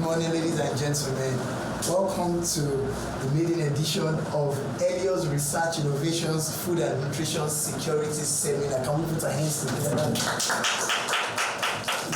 morning, ladies and gentlemen. Welcome to the maiden edition of Elios Research Innovations Food and Nutrition Security Seminar. Can we put our hands together?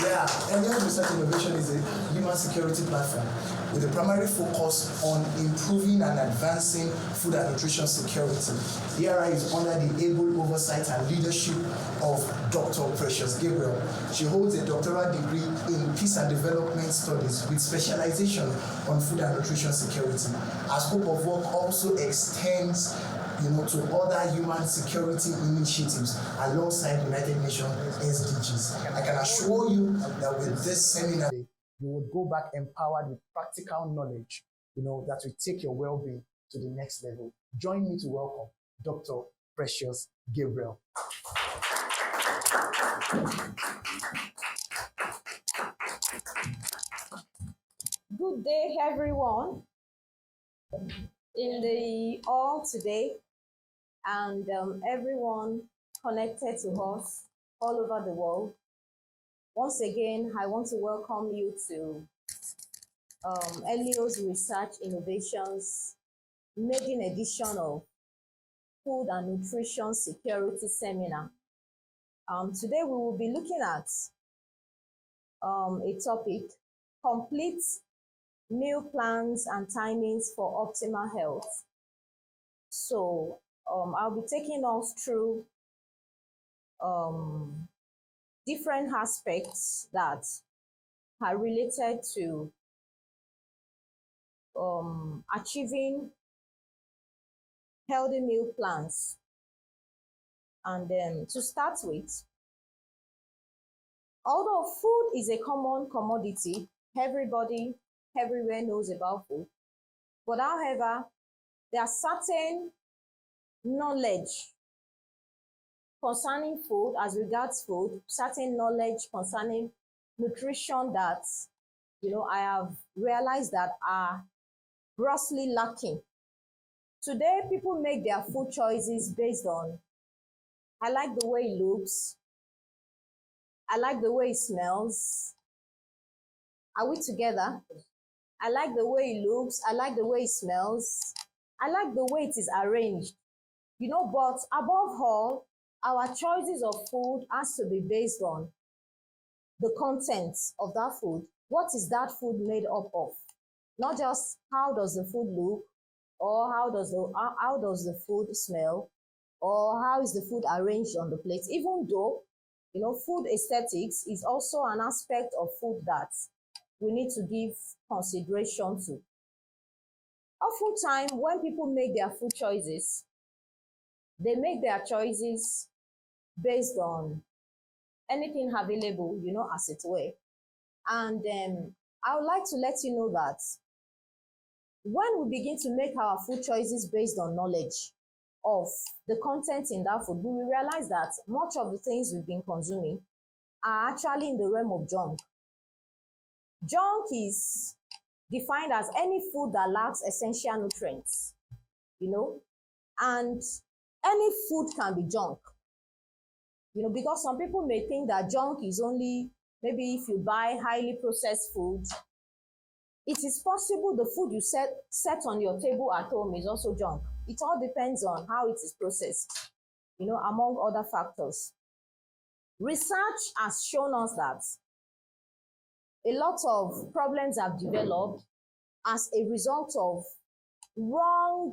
Yeah, Elios Research Innovation is a human security platform with a primary focus on improving and advancing food and nutrition security. The ERI is under the able oversight and leadership of Dr. Precious Gabriel. She holds a doctoral degree in peace and development studies with specialization on food and nutrition security. Her scope of work also extends to other human security initiatives alongside United Nations SDGs. I can assure you that with this seminar, you will go back empowered with practical knowledge, that will take your well-being to the next level. Join me to welcome Dr. Precious Gabriel. Good day, everyone, in the hall today, and everyone connected to us all over the world. Once again, I want to welcome you to Elios Research Innovations maiden edition of Food and Nutrition Security Seminar. Today we will be looking at a topic: complete meal plans and timings for optimal health. So I'll be taking us through different aspects that are related to achieving healthy meal plans. And to start with, although food is a common commodity, everybody everywhere knows about food, but however, there are certain knowledge concerning food, as regards food, certain knowledge concerning nutrition that I have realized that are grossly lacking. Today, people make their food choices based on, I like the way it looks, I like the way it smells. Are we together? I like the way it looks, I like the way it smells, I like the way it is arranged. But above all, our choices of food has to be based on the contents of that food. What is that food made up of? Not just how does the food look, or how does the food smell, or how is the food arranged on the plate. Even though, food aesthetics is also an aspect of food that we need to give consideration to. Oftentimes, when people make their food choices, they make their choices based on anything available, as it were. And I would like to let you know that when we begin to make our food choices based on knowledge of the content in that food, we will realize that much of the things we've been consuming are actually in the realm of junk. Junk is defined as any food that lacks essential nutrients, and any food can be junk, because some people may think that junk is only maybe if you buy highly processed food. It is possible the food you set on your table at home is also junk. It all depends on how it is processed, among other factors. Research has shown us that a lot of problems have developed as a result of wrong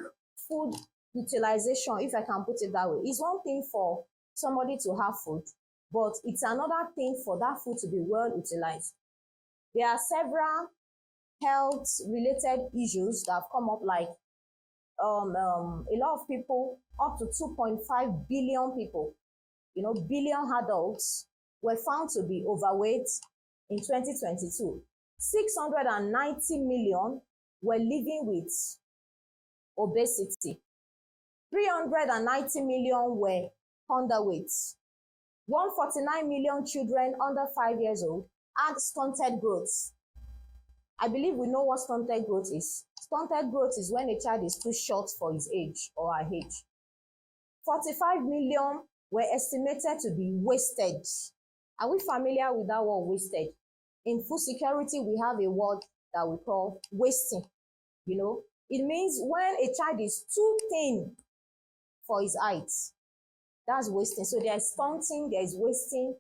food utilization, if I can put it that way. It's one thing for somebody to have food, but it's another thing for that food to be well utilized. There are several health-related issues that have come up, like a lot of people, up to 2.5 billion people, billion adults, were found to be overweight in 2022. 690 million were living with obesity. 390 million were underweight. 149 million children under 5 years old had stunted growth. I believe we know what stunted growth is. Stunted growth is when a child is too short for his age or her age. 45 million were estimated to be wasted. Are we familiar with that word, wasted? In food security, we have a word that we call wasting. It means when a child is too thin for his height, that's wasting. So there is stunting, there is wasting.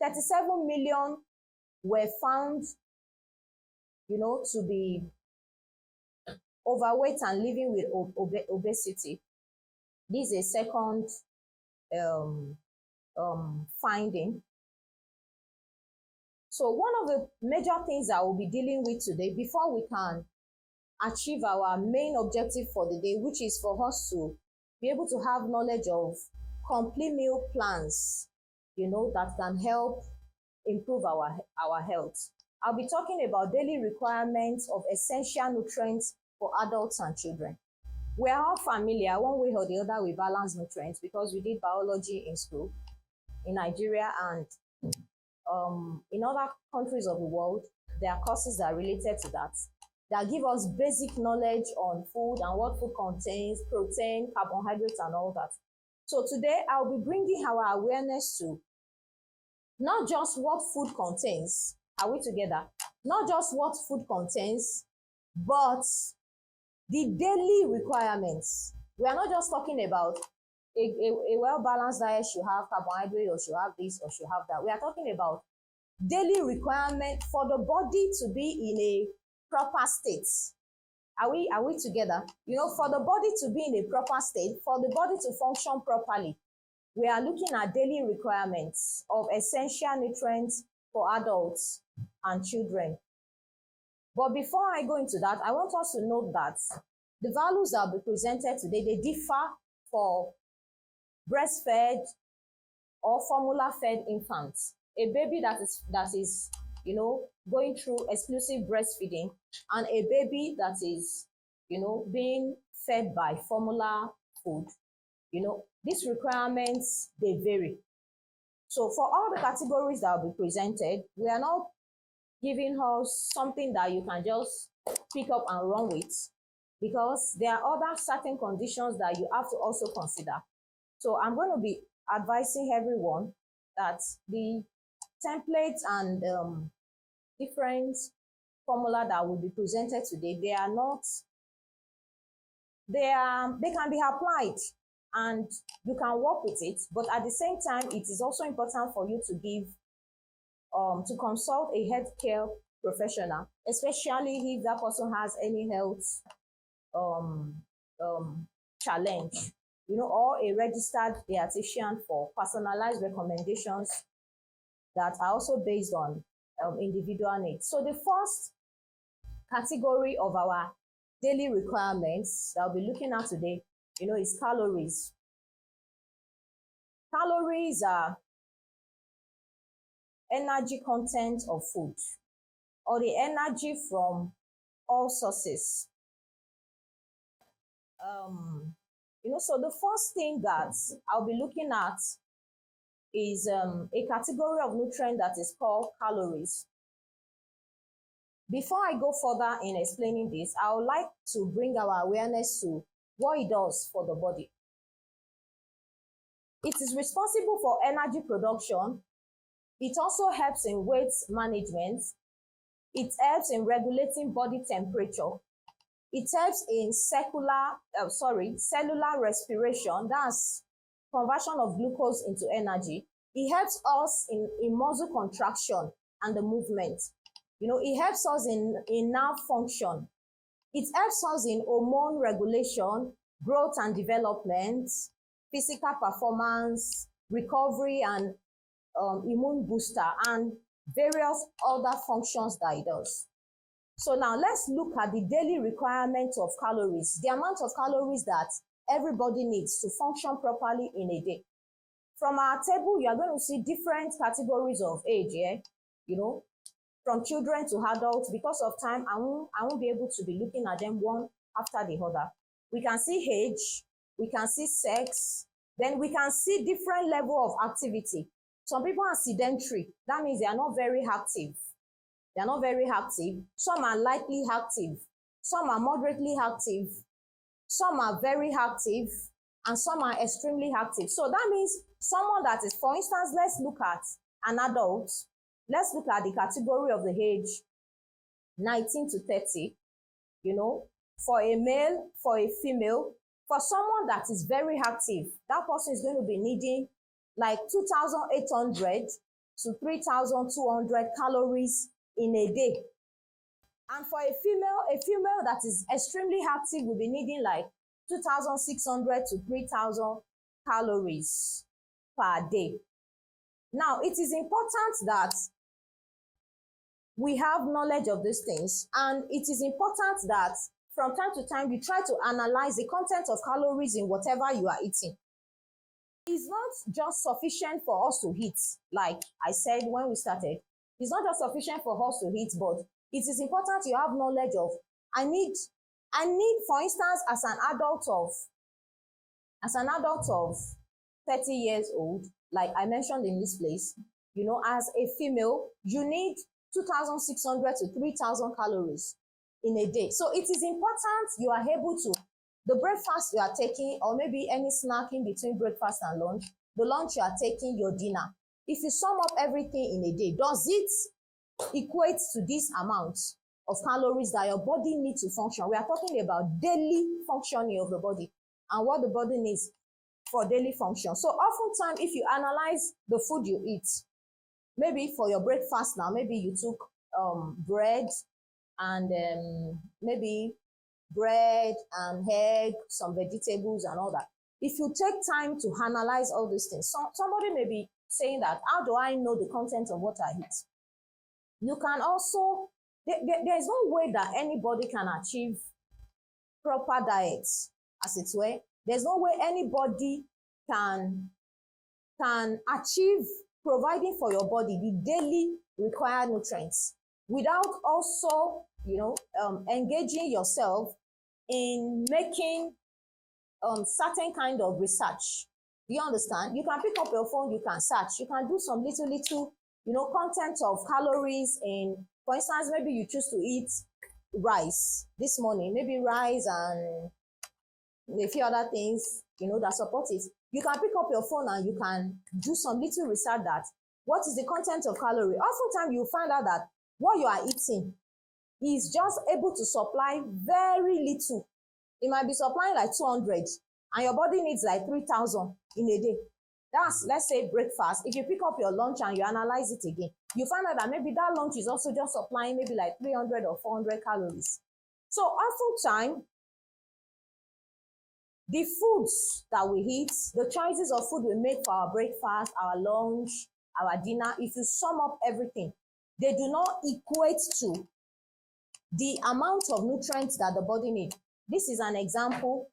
37 million were found, to be overweight and living with obesity. This is a second finding. So one of the major things that we'll be dealing with today, before we can achieve our main objective for the day, which is for us to be able to have knowledge of complete meal plans, that can help improve our health. I'll be talking about daily requirements of essential nutrients for adults and children. We are all familiar, one way or the other, with balanced nutrients because we did biology in school in Nigeria, and in other countries of the world, there are courses that are related to that give us basic knowledge on food and what food contains, protein, carbohydrates, and all that. So today, I'll be bringing our awareness to not just what food contains. Are we together? Not just what food contains, but the daily requirements. We are not just talking about a well-balanced diet should have carbohydrate or should have this or should have that. We are talking about daily requirement for the body to be in a proper state. Are we together? For the body to be in a proper state, for the body to function properly, we are looking at daily requirements of essential nutrients for adults and children. But before I go into that, I want us to note that the values that will be presented today, they differ for breastfed or formula-fed infants. A baby that is going through exclusive breastfeeding, and a baby that is, being fed by formula food. These requirements, they vary. So for all the categories that will be presented, we are not giving us something that you can just pick up and run with, because there are other certain conditions that you have to also consider. So I'm going to be advising everyone that the templates and different formula that will be presented today, they can be applied and you can work with it, but at the same time, it is also important for you to consult a healthcare professional, especially if that person has any health challenge, or a registered dietitian for personalized recommendations that are also based on individual needs. So the first category of our daily requirements that I'll be looking at today, is calories. Calories are energy content of food, or the energy from all sources. So the first thing that I'll be looking at is a category of nutrient that is called calories. Before I go further in explaining this, I would like to bring our awareness to what it does for the body. It is responsible for energy production. It also helps in weight management. It helps in regulating body temperature. It helps in cellular respiration, that's conversion of glucose into energy. It helps us in muscle contraction and the movement. It helps us in nerve function. It helps us in hormone regulation, growth and development, physical performance, recovery, and immune booster, and various other functions that it does. So now let's look at the daily requirement of calories, the amount of calories that everybody needs to function properly in a day. From our table, you are going to see different categories of age here, from children to adults. Because of time, I won't be able to be looking at them one after the other. We can see age, we can see sex, then we can see different level of activity. Some people are sedentary. That means they are not very active. They are not very active. Some are lightly active. Some are moderately active. Some are very active. And some are extremely active. So that means someone that is, for instance, let's look at an adult. Let's look at the category of the age 19 to 30, you know, for a male, for a female. For someone that is very active, that person is going to be needing like 2,800 to 3,200 calories in a day. And for a female that is extremely active will be needing like 2,600 to 3,000 calories per day. Now, it is important that we have knowledge of these things, and it is important that from time to time you try to analyze the content of calories in whatever you are eating. It's not just sufficient for us to eat, like I said when we started. It's not just sufficient for us to eat, but it is important you have knowledge of, I need, for instance, as an adult of 30 years old, like I mentioned in this place, you know, as a female, you need 2,600 to 3,000 calories in a day. So it is important you are able to, the breakfast you are taking, or maybe any snack in between breakfast and lunch, the lunch you are taking, your dinner. If you sum up everything in a day, does it equate to this amount of calories that your body needs to function? We are talking about daily functioning of the body and what the body needs for daily function. So oftentimes, if you analyze the food you eat, maybe for your breakfast now, maybe you took bread and maybe bread and egg, some vegetables and all that. If you take time to analyze all these things, somebody may be saying that, how do I know the content of what I eat? You can also, there's no way that anybody can achieve proper diet, as it were. There's no way anybody can achieve providing for your body the daily required nutrients without also, you know, engaging yourself in making certain kind of research. Do you understand? You can pick up your phone, you can search, you can do some little, you know, content of calories in, for instance, maybe you choose to eat rice this morning, maybe rice and a few other things, you know, that support it. You can pick up your phone and you can do some little research that what is the content of calorie. Oftentimes you find out that what you are eating is just able to supply very little. It might be supplying like 200 and your body needs like 3,000 in a day. That's, let's say, breakfast. If you pick up your lunch and you analyze it again, you find out that maybe that lunch is also just supplying maybe like 300 or 400 calories. So oftentimes, the foods that we eat, the choices of food we make for our breakfast, our lunch, our dinner, if you sum up everything, they do not equate to the amount of nutrients that the body needs. This is an example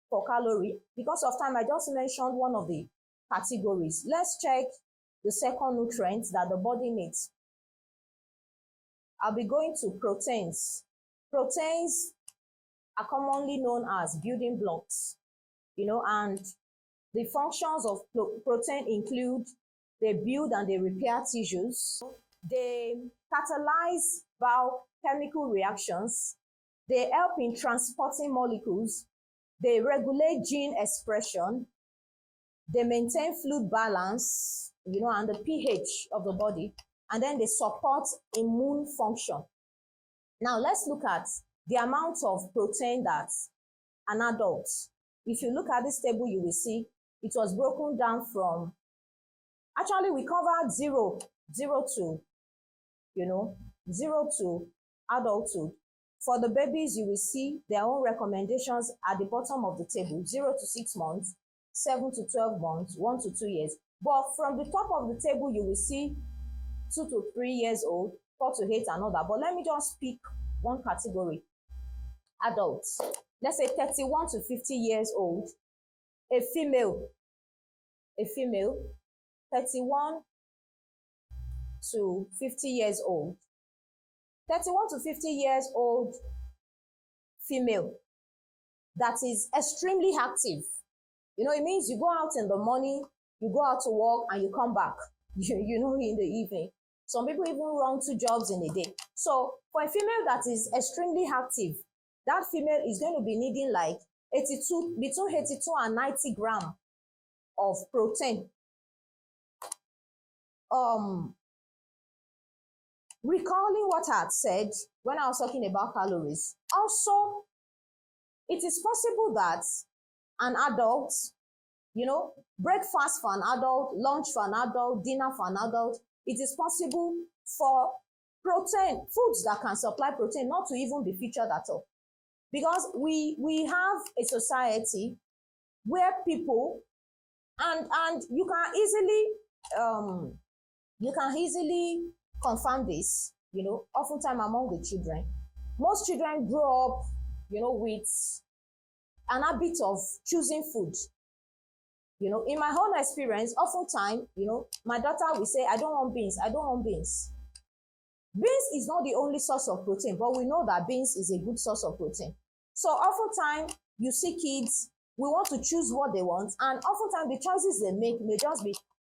for calorie. Because of time, I just mentioned one of the categories. Let's check the second nutrient that the body needs. I'll be going to proteins. Proteins are commonly known as building blocks, you know, and the functions of protein include they build and they repair tissues, they catalyze biochemical reactions, they help in transporting molecules, they regulate gene expression, they maintain fluid balance, you know, and the pH of the body, and then they support immune function. Now let's look at the amount of protein that an adult, if you look at this table, you will see it was broken down from, actually we covered zero to, you know, 0 to adulthood. For the babies, you will see their own recommendations at the bottom of the table, 0 to 6 months, 7 to 12 months, 1 to 2 years. But from the top of the table, you will see 2 to 3 years old, 4 to 8, another. But let me just pick one category. Adults. Let's say 31 to 50 years old. A female, 31 to 50 years old. 31 to 50 years old female that is extremely active. You know, it means you go out in the morning, you go out to work, and you come back, you know, in the evening. Some people even run 2 jobs in a day. So for a female that is extremely active, that female is going to be needing like between 82 and 90 grams of protein. recalling what I had said when I was talking about calories, also, it is possible that an adult, breakfast for an adult, lunch for an adult, dinner for an adult, it is possible for protein, foods that can supply protein, not to even be featured at all. Because we have a society where people, and you can easily confirm this, oftentimes among the children. Most children grow up, with an habit of choosing food. In my own experience, oftentimes, my daughter will say, I don't want beans, I don't want beans. Beans is not the only source of protein, but we know that beans is a good source of protein. So oftentimes, you see kids, we want to choose what they want, and oftentimes the choices they make may just be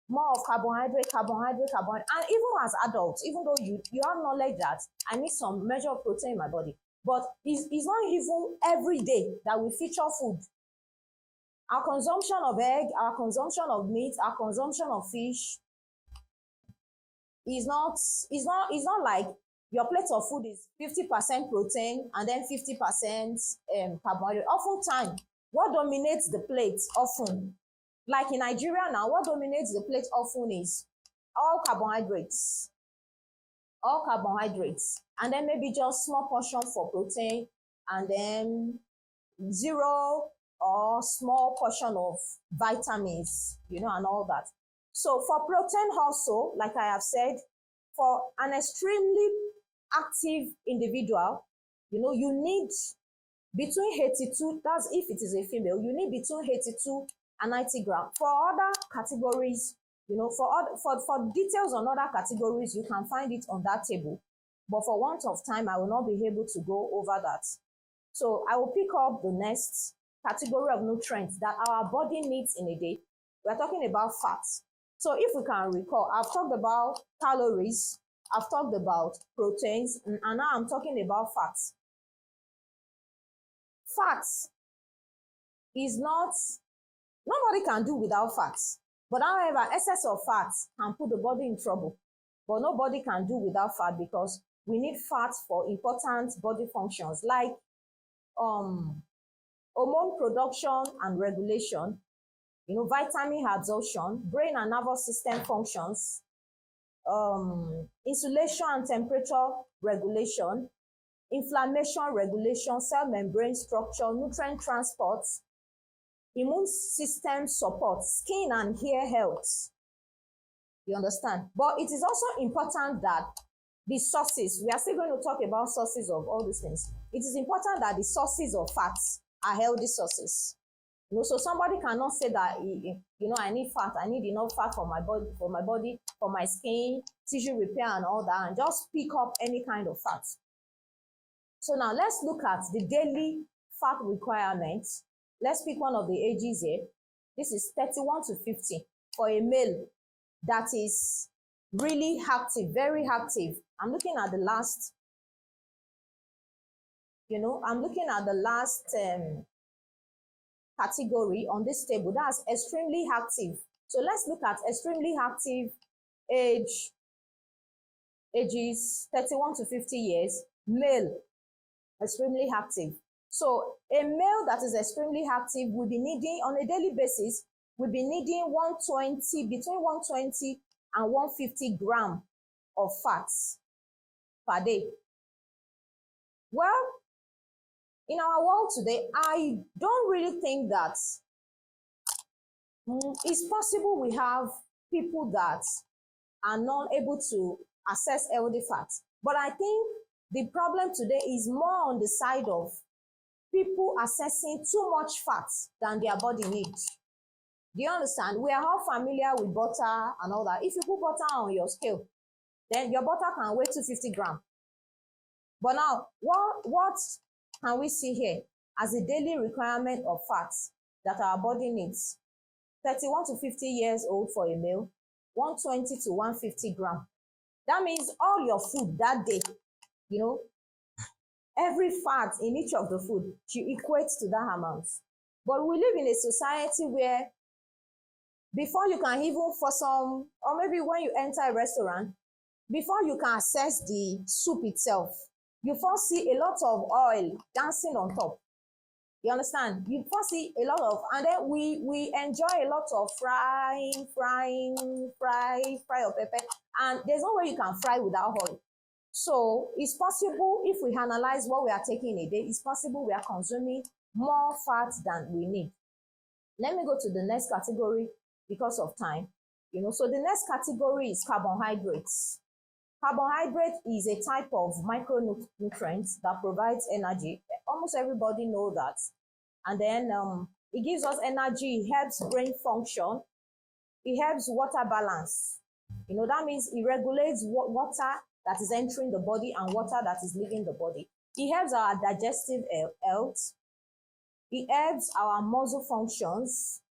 more of carbohydrate, and even as adults, even though you have knowledge that I need some measure of protein in my body, but it's not even every day that we feature food. Our consumption of egg, our consumption of meat, our consumption of fish is not like your plate of food is 50% protein and then 50% carbohydrate. Oftentimes, what dominates the plate often, like in Nigeria now, what dominates the plate often is all carbohydrates, and then maybe just small portion for protein, and then zero or small portion of vitamins, and all that. So for protein also, like I have said, for an extremely active individual, you need between 82, that's if it is a female, you need between 82 and 90 grams. For other categories, for details on other categories, you can find it on that table. But for want of time, I will not be able to go over that. So I will pick up the next category of nutrients that our body needs in a day. We're talking about fats. So if we can recall, I've talked about calories, I've talked about proteins, and now I'm talking about fats. Fats is not, nobody can do without fats. But however, excess of fats can put the body in trouble. But nobody can do without fat, because we need fats for important body functions like hormone production and regulation, vitamin absorption, brain and nervous system functions, insulation and temperature regulation, inflammation regulation, cell membrane structure, nutrient transport, immune system support, skin and hair health. You understand? But it is also important that the sources, we are still going to talk about sources of all these things. It is important that the sources of fats are healthy sources. So somebody cannot say that, I need fat, I need enough fat for my body, for my skin, tissue repair and all that, and just pick up any kind of fat. So now let's look at the daily fat requirements. Let's pick one of the ages here. This is 31 to 50 for a male that is really active, very active. I'm looking at the last, category on this table. That's extremely active. So let's look at extremely active ages 31 to 50 years, male, extremely active. So a male that is extremely active will be needing, on a daily basis, will be needing between 120 and 150 grams of fats per day. Well, in our world today, I don't really think that it's possible we have people that are not able to access healthy fats. But I think the problem today is more on the side of people accessing too much fat than their body needs. Do you understand? We are all familiar with butter and all that. If you put butter on your scale, then your butter can weigh 250 grams. But now, what can we see here as a daily requirement of fats that our body needs? 31 to 50 years old for a male, 120 to 150 grams. That means all your food that day, every fat in each of the food should equate to that amount. But we live in a society where before you can even, for some, or maybe when you enter a restaurant, before you can access the soup itself, you first see a lot of oil dancing on top. You understand? You first see a lot of, and then we enjoy a lot of frying, fry of pepper, and there's no way you can fry without oil. So it's possible, if we analyze what we are taking a day, it's possible we are consuming more fat than we need. Let me go to the next category because of time. So the next category is carbohydrates. Carbohydrate is a type of micronutrient that provides energy. Almost everybody know that. And then it gives us energy, it helps brain function, it helps water balance. That means it regulates water that is entering the body and water that is leaving the body. It helps our digestive health. It helps our muscle functions.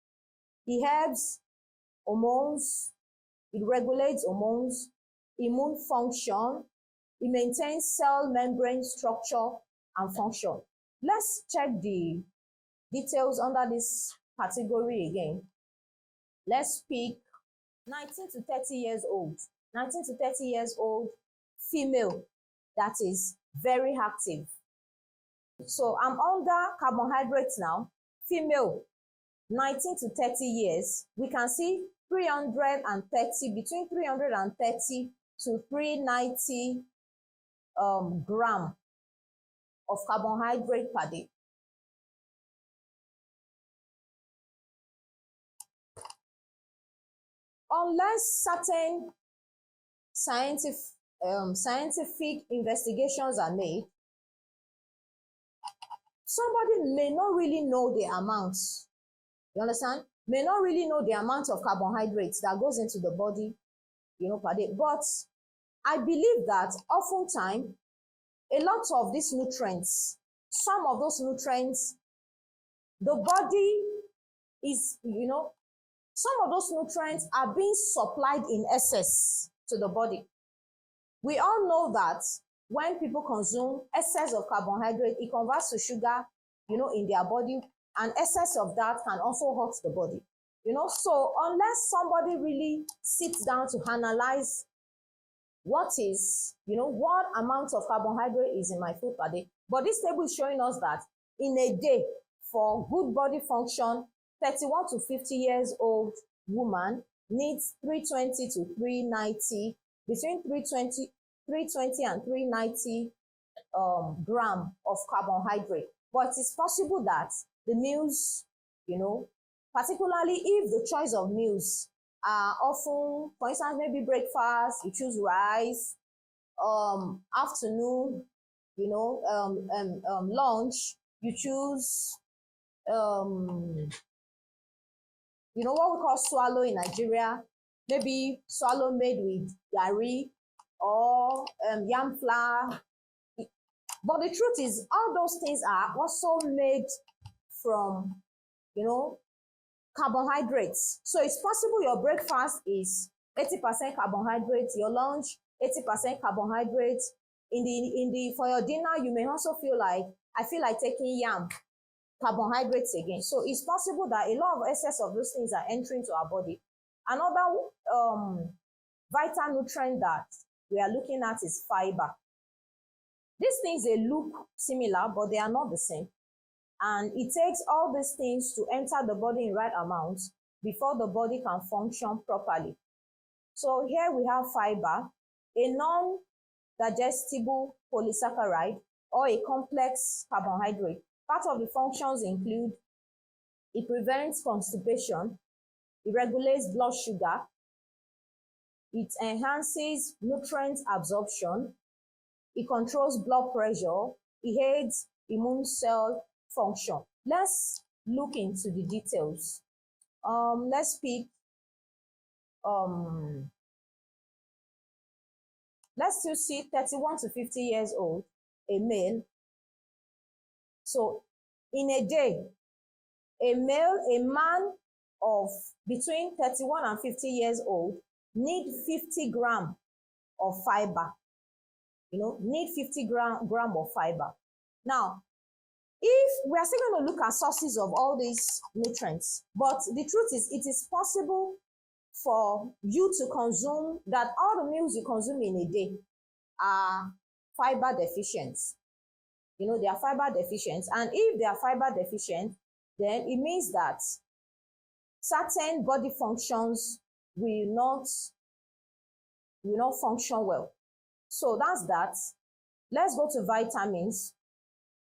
It helps hormones. It regulates hormones, immune function. It maintains cell membrane structure and function. Let's check the details under this category again. Let's pick 19 to 30 years old. 19 to 30 years old, female that is very active. So I'm under carbohydrates now. Female, 19 to 30 years. We can see 330, between 330 to 390 gram of carbohydrate per day. Unless certain scientific investigations are made, somebody may not really know the amounts. You understand? May not really know the amount of carbohydrates that goes into the body, per day. But I believe that oftentimes, a lot of these nutrients, some of those nutrients, the body is, some of those nutrients are being supplied in excess to the body. We all know that when people consume excess of carbohydrate, it converts to sugar, in their body, and excess of that can also hurt the body. So unless somebody really sits down to analyze what is, what amount of carbohydrate is in my food per day, but this table is showing us that in a day, for good body function, 31 to 50 years old woman needs 320 to 390, between 320 and 390 gram of carbohydrate. But it's possible that the meals, particularly if the choice of meals are often, for instance, maybe breakfast, you choose rice, afternoon, lunch, you choose what we call swallow in Nigeria, maybe swallow made with gari or yam flour. But the truth is, all those things are also made from, carbohydrates. So it's possible your breakfast is 80% carbohydrates, your lunch 80% carbohydrates. For your dinner, you may also feel like, I feel like taking yam, carbohydrates again. So it's possible that a lot of excess of those things are entering to our body. Another vital nutrient that we are looking at is fiber. These things, they look similar, but they are not the same. And it takes all these things to enter the body in right amounts before the body can function properly. So here we have fiber, a non-digestible polysaccharide or a complex carbohydrate. Part of the functions include, it prevents constipation, it regulates blood sugar, it enhances nutrient absorption, it controls blood pressure, it aids immune cell function. Let's look into the details. Let's pick, let's still see 31 to 50 years old, a male. So in a day, a man of between 31 and 50 years old need 50 gram of fiber. Need 50 gram of fiber. Now, if we are still going to look at sources of all these nutrients, but the truth is, it is possible for you to consume, that all the meals you consume in a day are fiber deficient. You know, they are fiber deficient. And if they are fiber deficient, then it means that certain body functions will not function well. So that's that. Let's go to vitamins.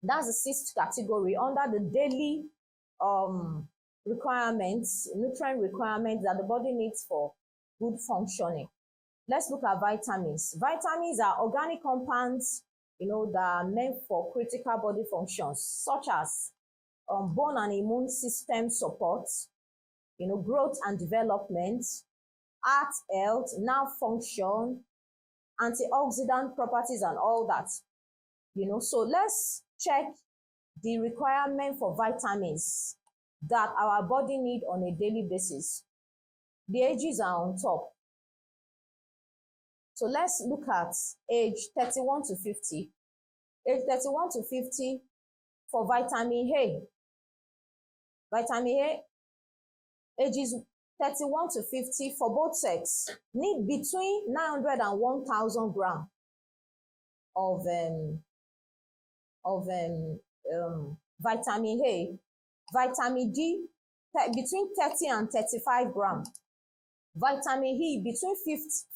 That's the sixth category under the daily requirements, nutrient requirements that the body needs for good functioning. Let's look at vitamins. Vitamins are organic compounds, that are meant for critical body functions, such as bone and immune system support, growth and development, heart health, nerve function, antioxidant properties, and all that. So let's check the requirement for vitamins that our body need on a daily basis. The ages are on top. So let's look at age 31 to 50. Age 31 to 50 for vitamin A. Vitamin A, ages 31 to 50 for both sex, need between 900 and 1,000 grams of vitamin A. Vitamin D, between 30 and 35 grams. Vitamin E, between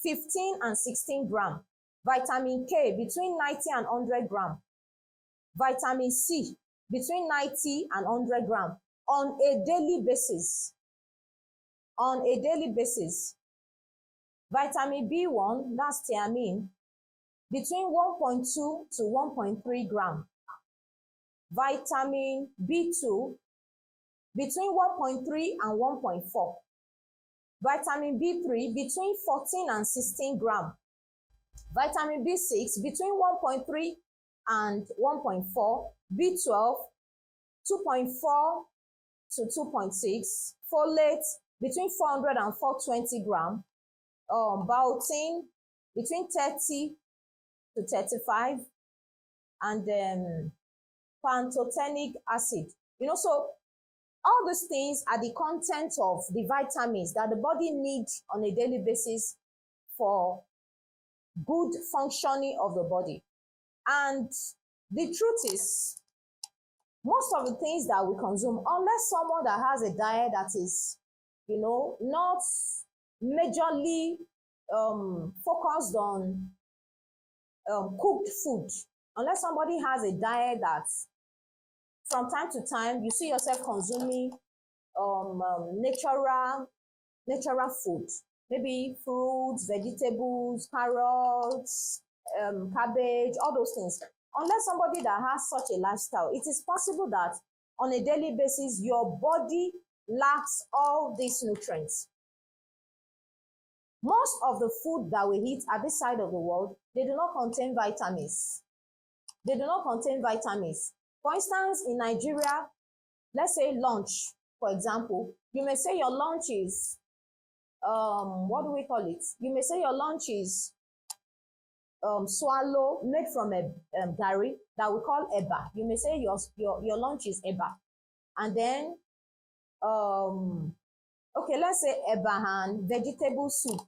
15 and 16 grams. Vitamin K, between 90 and 100 grams. Vitamin C, between 90 and 100 grams on a daily basis. On a daily basis. Vitamin B1, that's thiamine, between 1.2 to 1.3 grams. Vitamin B2, between 1.3 and 1.4. Vitamin B3, between 14 and 16 grams. Vitamin B6, between 1.3 and 1.4. B12, 2.4 to 2.6. Folate, between 400 and 420 grams. Biotin, between 30 to 35. And then pantothenic acid. So all these things are the content of the vitamins that the body needs on a daily basis for good functioning of the body. And the truth is, most of the things that we consume, unless someone that has a diet that is, not majorly focused on cooked food, unless somebody has a diet that from time to time you see yourself consuming natural food, maybe fruits, vegetables, carrots, cabbage, all those things. Unless somebody that has such a lifestyle, it is possible that on a daily basis your body lacks all these nutrients. Most of the food that we eat at this side of the world, they do not contain vitamins. They do not contain vitamins. For instance, in Nigeria, let's say lunch, for example, you may say your lunch is, what do we call it? You may say your lunch is swallow made from a gari that we call eba. You may say your lunch is eba. And then, okay, let's say eba and vegetable soup.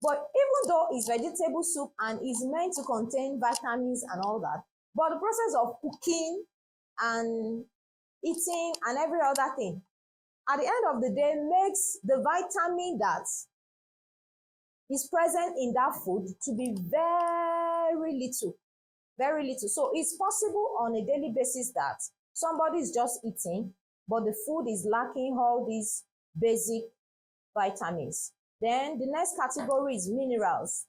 But even though it's vegetable soup and is meant to contain vitamins and all that, but the process of cooking and eating and every other thing, at the end of the day, makes the vitamin that is present in that food to be very little, very little. So it's possible on a daily basis that somebody is just eating, but the food is lacking all these basic vitamins. Then the next category is minerals.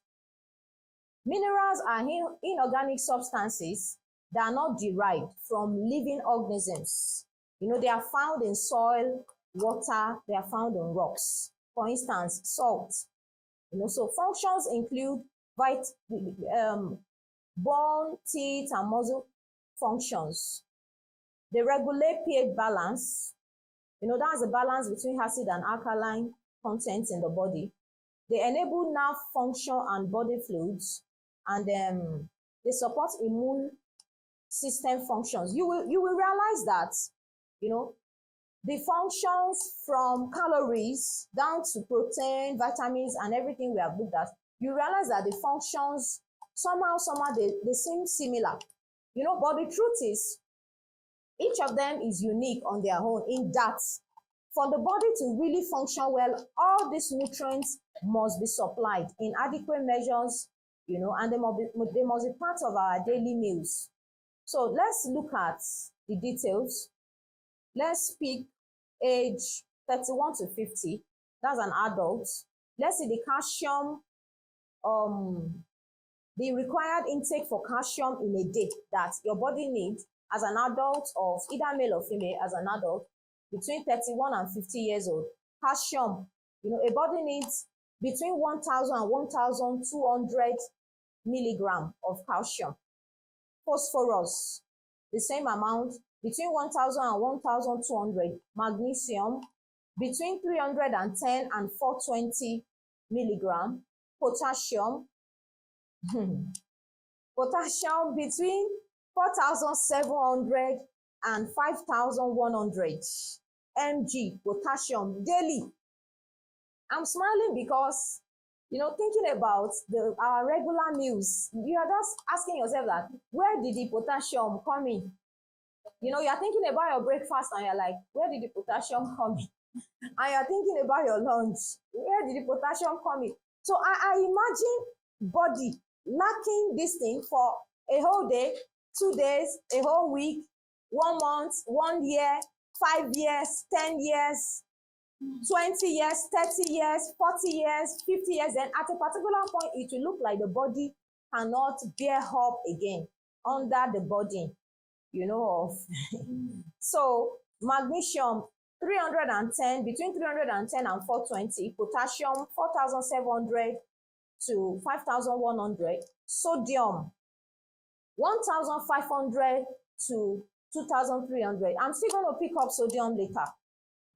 Minerals are inorganic substances that are not derived from living organisms. They are found in soil, water, they are found in rocks. For instance, salt. So functions include bone, teeth, and muscle functions. They regulate pH balance. That's the balance between acid and alkaline content in the body. They enable nerve function and body fluids, and they support immune system functions. You will realize that the functions from calories down to protein, vitamins, and everything we have looked at, you realize that the functions somehow they seem similar. But the truth is, each of them is unique on their own in that for the body to really function well, all these nutrients must be supplied in adequate measures, and they must be part of our daily meals. So let's look at the details. Let's pick age 31 to 50. That's an adult. Let's see the calcium, the required intake for calcium in a day that your body needs as an adult, of either male or female, as an adult between 31 and 50 years old. Calcium, a body needs between 1,000 and 1,200 milligram of calcium. Phosphorus, the same amount, between 1,000 and 1,200. Magnesium, between 310 and 420 milligram. Potassium, potassium between 4,700 and 5,100 mg potassium daily. I'm smiling because, thinking about our regular meals, you are just asking yourself that, where did the potassium come in? You are thinking about your breakfast and you're like, where did the potassium come in? And you're thinking about your lunch, where did the potassium come in? So I imagine body lacking this thing for a whole day, 2 days, a whole week, 1 month, 1 year, 5 years, 10 years, 20 years, 30 years, 40 years, 50 years. Then at a particular point, it will look like the body cannot bear up again under the body, of. So magnesium, 310, between 310 and 420. Potassium, 4,700 to 5,100. Sodium, 1,500 to 2,300. I'm still going to pick up sodium later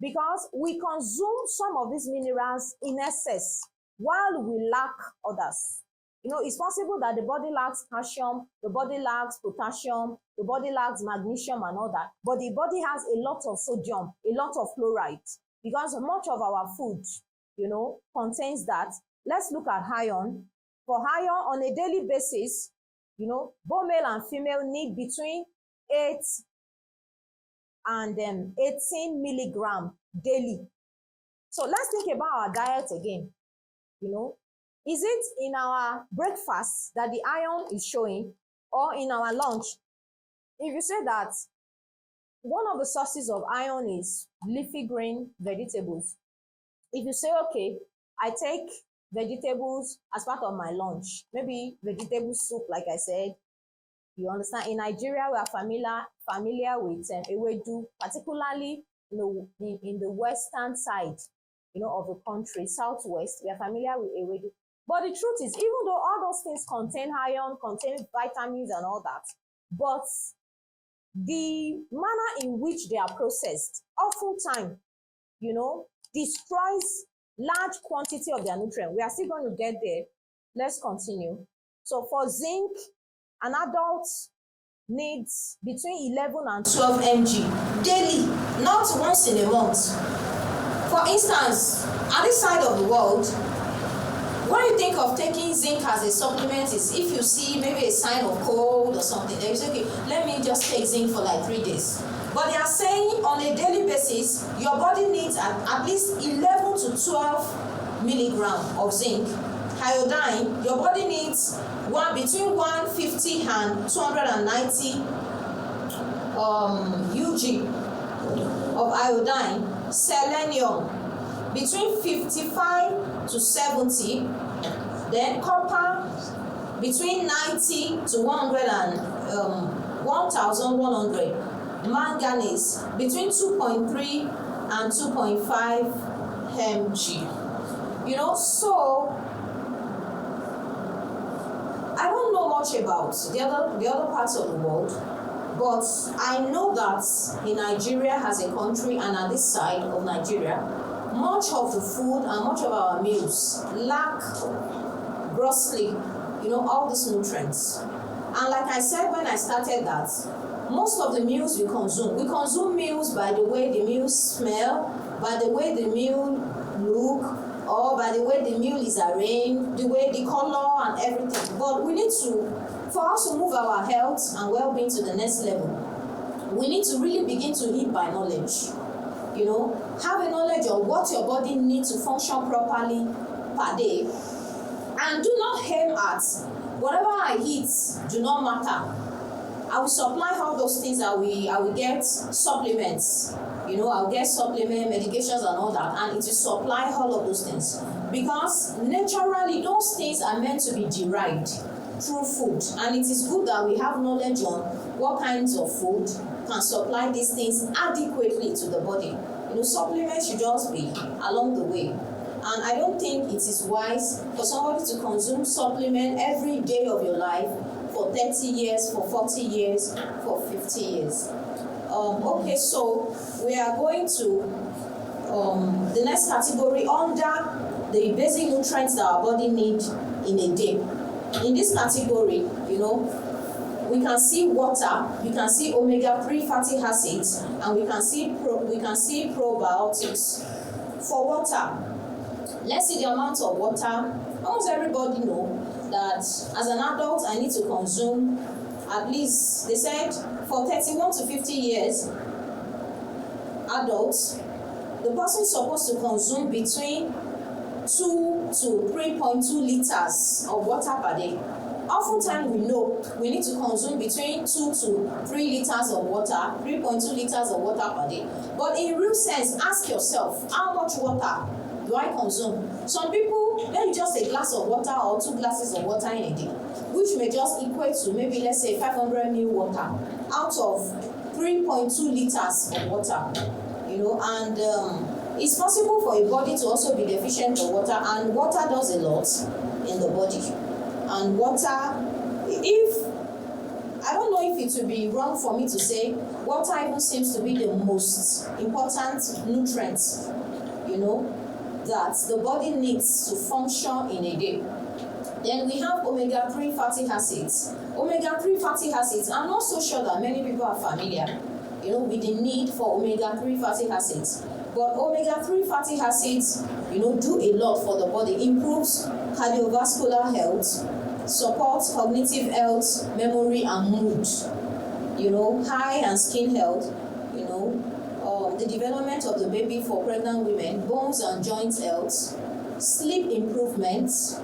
because we consume some of these minerals in excess while we lack others. It's possible that the body lacks calcium, the body lacks potassium, the body lacks magnesium and all that, but the body has a lot of sodium, a lot of chloride, because much of our food, contains that. Let's look at iron. For iron, on a daily basis, both male and female need between 8 and 18 milligram daily. So let's think about our diet again. Is it in our breakfast that the iron is showing, or in our lunch? If you say that one of the sources of iron is leafy green vegetables, if you say, okay, I take vegetables as part of my lunch, maybe vegetable soup, like I said, you understand, in Nigeria, we are familiar with ewedu, particularly in the western side, of the country, southwest, we are familiar with ewedu. But the truth is, even though all those things contain iron, contain vitamins and all that, but the manner in which they are processed, oftentimes, destroys large quantity of their nutrient. We are still going to get there. Let's continue. So for zinc, an adult needs between 11 and 12 mg daily, not once in a month. For instance, at this side of the world, when you think of taking zinc as a supplement, is if you see maybe a sign of cold or something, then you say, okay, let me just take zinc for like 3 days. But they are saying on a daily basis, your body needs at least 11 to 12 milligram of zinc. Iodine, your body needs between 150 and 290 UG of iodine. Selenium, between 55 to 70. Then copper, between 90 to 1,100. Manganese, between 2.3 and 2.5 mg. So I don't know much about the other parts of the world, but I know that in Nigeria as a country, and at this side of Nigeria, much of the food and much of our meals lack grossly, all these nutrients. And like I said when I started that, most of the meals we consume meals by the way the meals smell, by the way the meal look, or by the way the meal is arranged, the way the color and everything. But we need to, for us to move our health and well-being to the next level, we need to really begin to eat by knowledge. You know, have a knowledge of what your body needs to function properly per day, and do not aim at whatever I eat do not matter. I will supply all those things. I will get supplements. You know, I'll get supplement medications and all that, and it will supply all of those things, because naturally those things are meant to be derived through food, and it is good that we have knowledge on what kinds of food can supply these things adequately to the body. You know, supplements should just be along the way. And I don't think it is wise for somebody to consume supplement every day of your life for 30 years, for 40 years, for 50 years. Okay, so we are going to the next category under the basic nutrients that our body needs in a day. In this category, you know, we can see water, you can see omega-3 fatty acids, and we can see probiotics. For water, let's see the amount of water. Almost everybody know that as an adult, I need to consume at least, they said, for 31 to 50 years, adults, the person is supposed to consume between 2 to 3.2 liters of water per day. Oftentimes we know we need to consume between 2 to 3 liters of water, 3.2 liters of water per day. But in real sense, ask yourself, how much water do I consume? Some people, maybe just a glass of water or 2 glasses of water in a day, which may just equate to maybe, let's say, 500 ml water out of 3.2 liters of water. You know, and it's possible for a body to also be deficient of water, and water does a lot in the body. And water, if I don't know if it would be wrong for me to say, water even seems to be the most important nutrient, you know, that the body needs to function in a day. Then we have omega-3 fatty acids. Omega-3 fatty acids, I'm not so sure that many people are familiar, you know, with the need for omega-3 fatty acids. But omega-3 fatty acids, you know, do a lot for the body. Improves cardiovascular health, supports cognitive health, memory, and mood. You know, eye and skin health, you know, the development of the baby for pregnant women, bones and joint health, sleep improvements,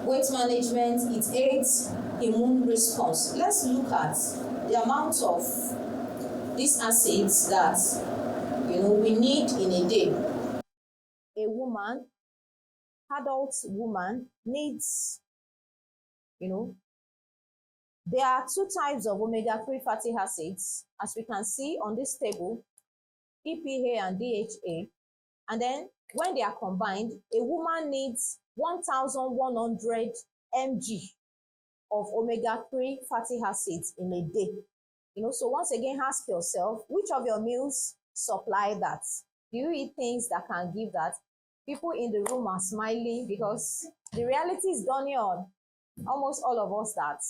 weight management, it aids immune response. Let's look at the amount of these acids that, you know, we need in a day. A woman, adult woman, needs, you know, there are 2 types of omega-3 fatty acids, as we can see on this table, EPA and DHA. And then when they are combined, a woman needs 1,100 mg of omega-3 fatty acids in a day. You know, so once again, ask yourself, which of your meals supply that? Do you eat things that can give that? People in the room are smiling because the reality is dawning on almost all of us that,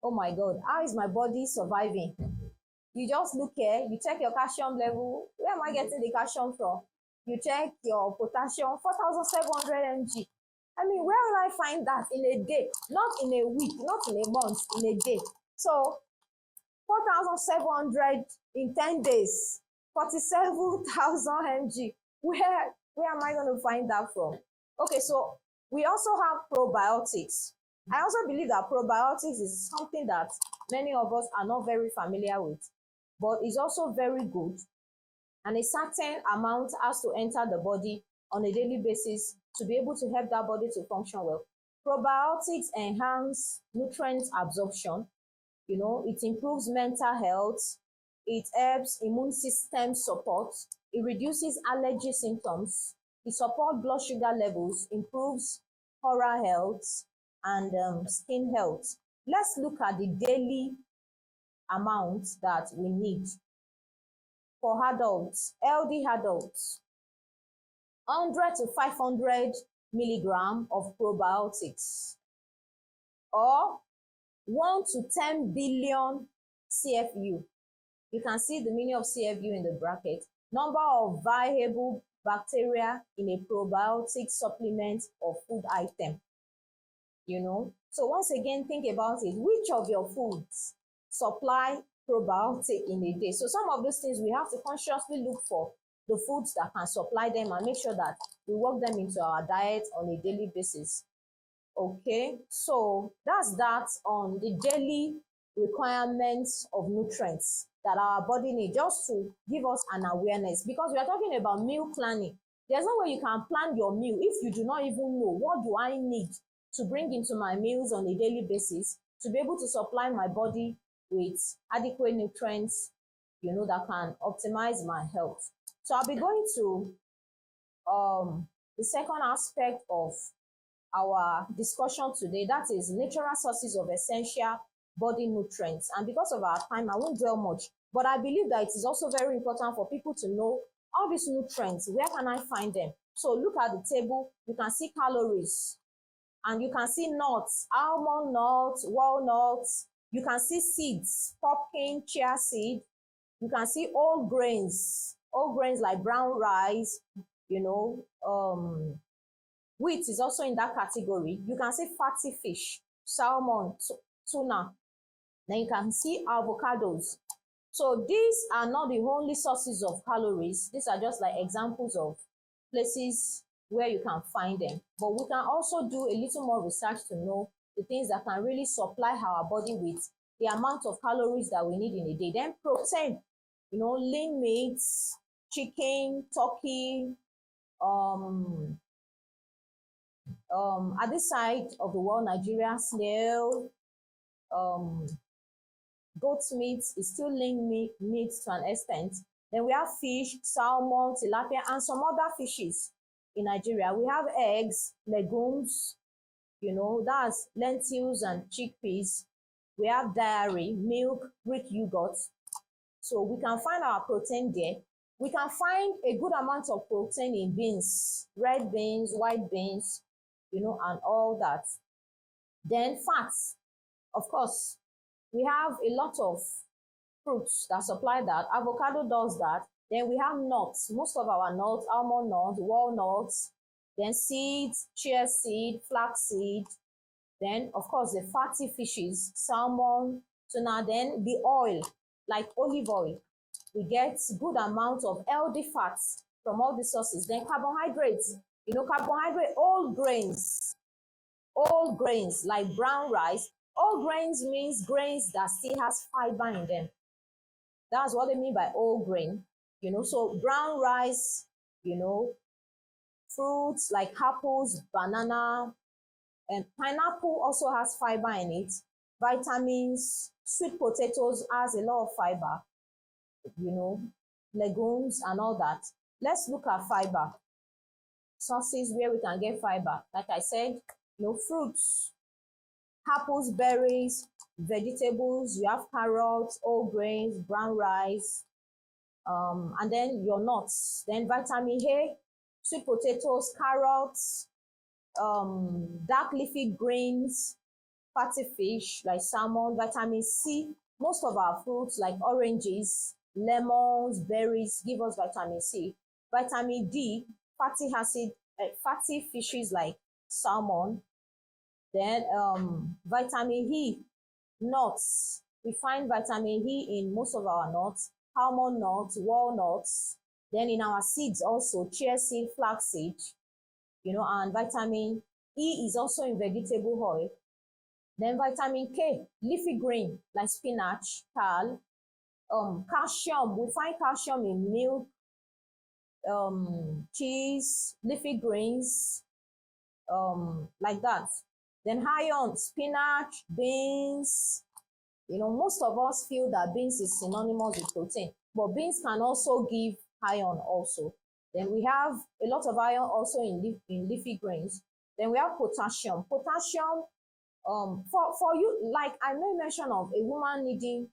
oh my God, how is my body surviving? You just look here, you check your calcium level. Where am I getting the calcium from? You check your potassium, 4,700 mg. I mean, where will I find that in a day? Not in a week, not in a month, in a day. So 4,700 in 10 days, 47,000 mg. Where am I going to find that from? Okay, so we also have probiotics. I also believe that probiotics is something that many of us are not very familiar with, but is also very good. And a certain amount has to enter the body on a daily basis to be able to help that body to function well. Probiotics enhance nutrient absorption. You know, it improves mental health. It helps immune system support. It reduces allergy symptoms. It supports blood sugar levels, improves oral health, and skin health. Let's look at the daily amount that we need for adults, healthy adults. 100 to 500 milligram of probiotics, or 1 to 10 billion CFU. You can see the meaning of CFU in the bracket. Number of viable bacteria in a probiotic supplement or food item. So once again, think about it. Which of your foods supply probiotic in a day? So some of those things we have to consciously look for the foods that can supply them and make sure that we work them into our diet on a daily basis. Okay, so that's that on the daily requirements of nutrients that our body needs, just to give us an awareness, because we are talking about meal planning. There's no way you can plan your meal if you do not even know what do I need to bring into my meals on a daily basis to be able to supply my body with adequate nutrients, that can optimize my health. So I'll be going to the second aspect of our discussion today, that is natural sources of essential body nutrients. And because of our time, I won't dwell much, but I believe that it is also very important for people to know all these nutrients. Where can I find them? So look at the table. You can see calories, and you can see nuts, almond nuts, walnuts. You can see seeds, pumpkin, chia seed. You can see whole grains like brown rice, wheat is also in that category. You can see fatty fish, salmon, tuna. Then you can see avocados. So these are not the only sources of calories. These are just like examples of places where you can find them. But we can also do a little more research to know the things that can really supply our body with the amount of calories that we need in a day. Then protein, lean meats, chicken, turkey, at this side of the world, Nigeria, snail, goat's meat is still lean meat to an extent. Then we have fish, salmon, tilapia, and some other fishes in Nigeria. We have eggs, legumes, that's lentils and chickpeas. We have dairy, milk, Greek yogurt. So we can find our protein there. We can find a good amount of protein in beans, red beans, white beans, and all that. Then fats, of course, we have a lot of fruits that supply that. Avocado does that. Then we have nuts. Most of our nuts, almond nuts, walnuts, then seeds, chia seed, flax seed. Then, of course, the fatty fishes, salmon, tuna. Then the oil, like olive oil. We get good amount of healthy fats from all the sources. Then carbohydrates, carbohydrate, whole grains like brown rice. Whole grains means grains that still has fiber in them. That's what they mean by whole grain. So brown rice, fruits like apples, banana, and pineapple also has fiber in it. Vitamins, sweet potatoes has a lot of fiber, legumes and all that. Let's look at fiber. Sources where we can get fiber. Like I said, fruits, apples, berries, vegetables. You have carrots, whole grains, brown rice, and then your nuts. Then vitamin A, sweet potatoes, carrots, dark leafy greens, fatty fish like salmon, vitamin C. Most of our fruits like oranges, lemons, berries give us vitamin C. Vitamin D, fatty fishes like salmon. Then vitamin E, nuts. We find vitamin E in most of our nuts, almond nuts, walnuts. Then in our seeds also, chia seed, flax seed, and vitamin E is also in vegetable oil. Then vitamin K, leafy green like spinach, kale. Calcium, we find calcium in milk, cheese, leafy greens, like that. Then iron, spinach, beans. Most of us feel that beans is synonymous with protein, but beans can also give iron also. Then we have a lot of iron also in leafy greens. Then we have potassium. Potassium, for you, like I made mention of a woman needing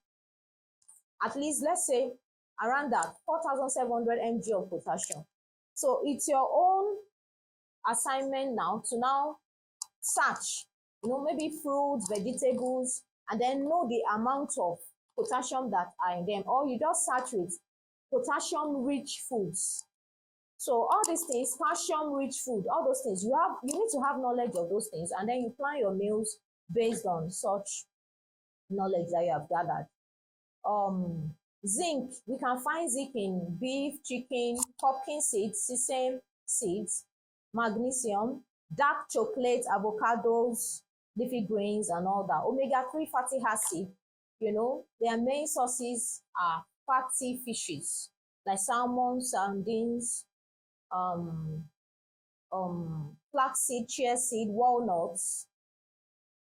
at least, let's say, around that 4,700 mg of potassium. So it's your own assignment now to search, maybe fruits, vegetables, and then know the amount of potassium that are in them, or you just search with potassium-rich foods. So all these things, calcium-rich food, all those things, you need to have knowledge of those things, and then you plan your meals based on such knowledge that you have gathered. Zinc, we can find zinc in beef, chicken, pumpkin seeds, sesame seeds, magnesium, dark chocolate, avocados, leafy greens, and all that. Omega-3 fatty acid, their main sources are fatty fishes like salmon, sardines, flaxseed, chia seed, walnuts,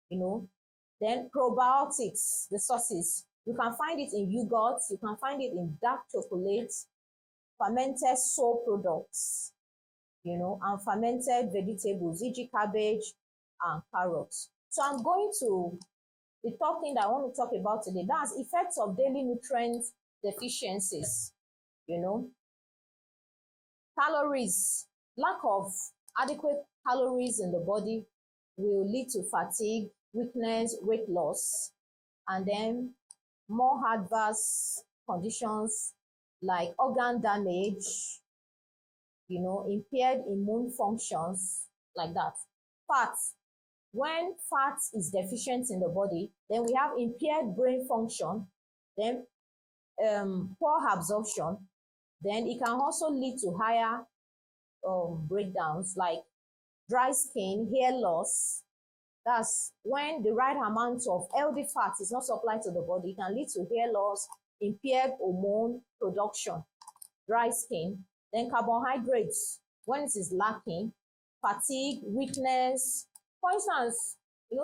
Then probiotics, the sources. You can find it in yogurt, you can find it in dark chocolate, fermented soy products, and fermented vegetables, e.g. cabbage and carrots. So I'm going to the third thing that I want to talk about today. That's effects of daily nutrient deficiencies. Calories. Lack of adequate calories in the body will lead to fatigue, weakness, weight loss, and then more adverse conditions like organ damage, impaired immune functions, like that. Fat. When fat is deficient in the body, then we have impaired brain function, then poor absorption, then it can also lead to higher breakdowns like dry skin, hair loss. That's when the right amount of healthy fat is not supplied to the body. It can lead to hair loss, impaired hormone production, dry skin. Then carbohydrates, when it is lacking, fatigue, weakness. For instance,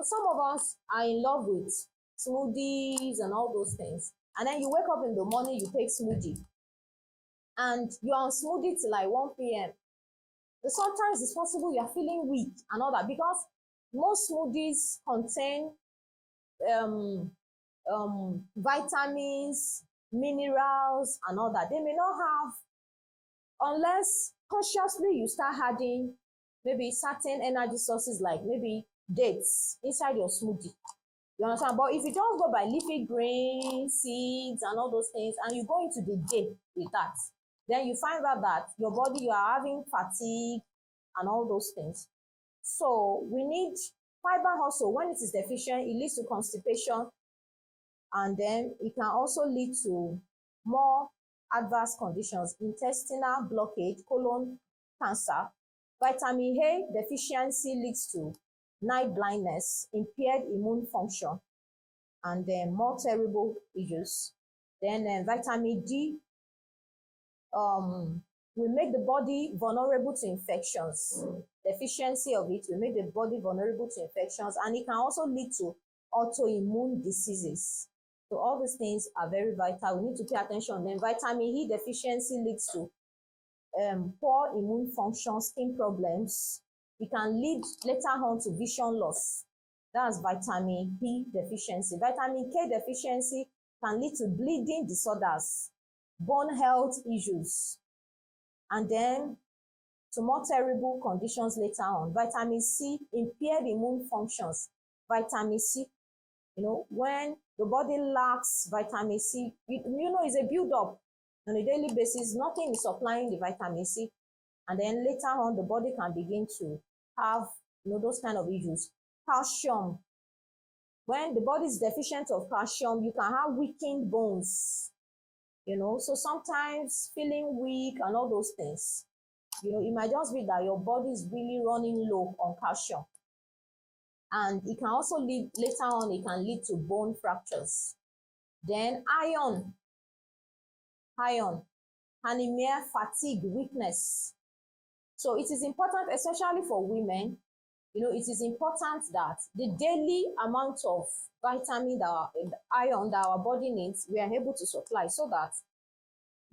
some of us are in love with smoothies and all those things. And then you wake up in the morning, you take smoothie. And you're on smoothie till like 1 p.m. Sometimes it's possible you're feeling weak and all that, because most smoothies contain vitamins, minerals, and all that. They may not have, unless consciously you start adding maybe certain energy sources like maybe dates inside your smoothie. You understand? But if you just go by leafy greens, seeds, and all those things, and you go into the day with that, then you find out that your body, you are having fatigue and all those things. So we need fiber also. When it is deficient, it leads to constipation, and then it can also lead to more adverse conditions, intestinal blockage, colon cancer. Vitamin A deficiency leads to night blindness, impaired immune function, and then more terrible issues. Then vitamin D will make the body vulnerable to infections. Deficiency of it will make the body vulnerable to infections, and it can also lead to autoimmune diseases. So all these things are very vital. We need to pay attention. Then vitamin E deficiency leads to poor immune function, skin problems. It can lead later on to vision loss. That's vitamin E deficiency. Vitamin K deficiency can lead to bleeding disorders, bone health issues, and then to more terrible conditions later on. Vitamin C, impaired immune functions. Vitamin C, when the body lacks vitamin C, it's a build-up on a daily basis. Nothing is supplying the vitamin C, and then later on the body can begin to have those kind of issues. Calcium, when the body is deficient of calcium, you can have weakened bones, so sometimes feeling weak and all those things. It might just be that your body is really running low on calcium, and it can also lead later on, it can lead to bone fractures. Then iron, anemia, fatigue, weakness. So it is important, especially for women, it is important that the daily amount of vitamin, iron that our body needs, we are able to supply, so that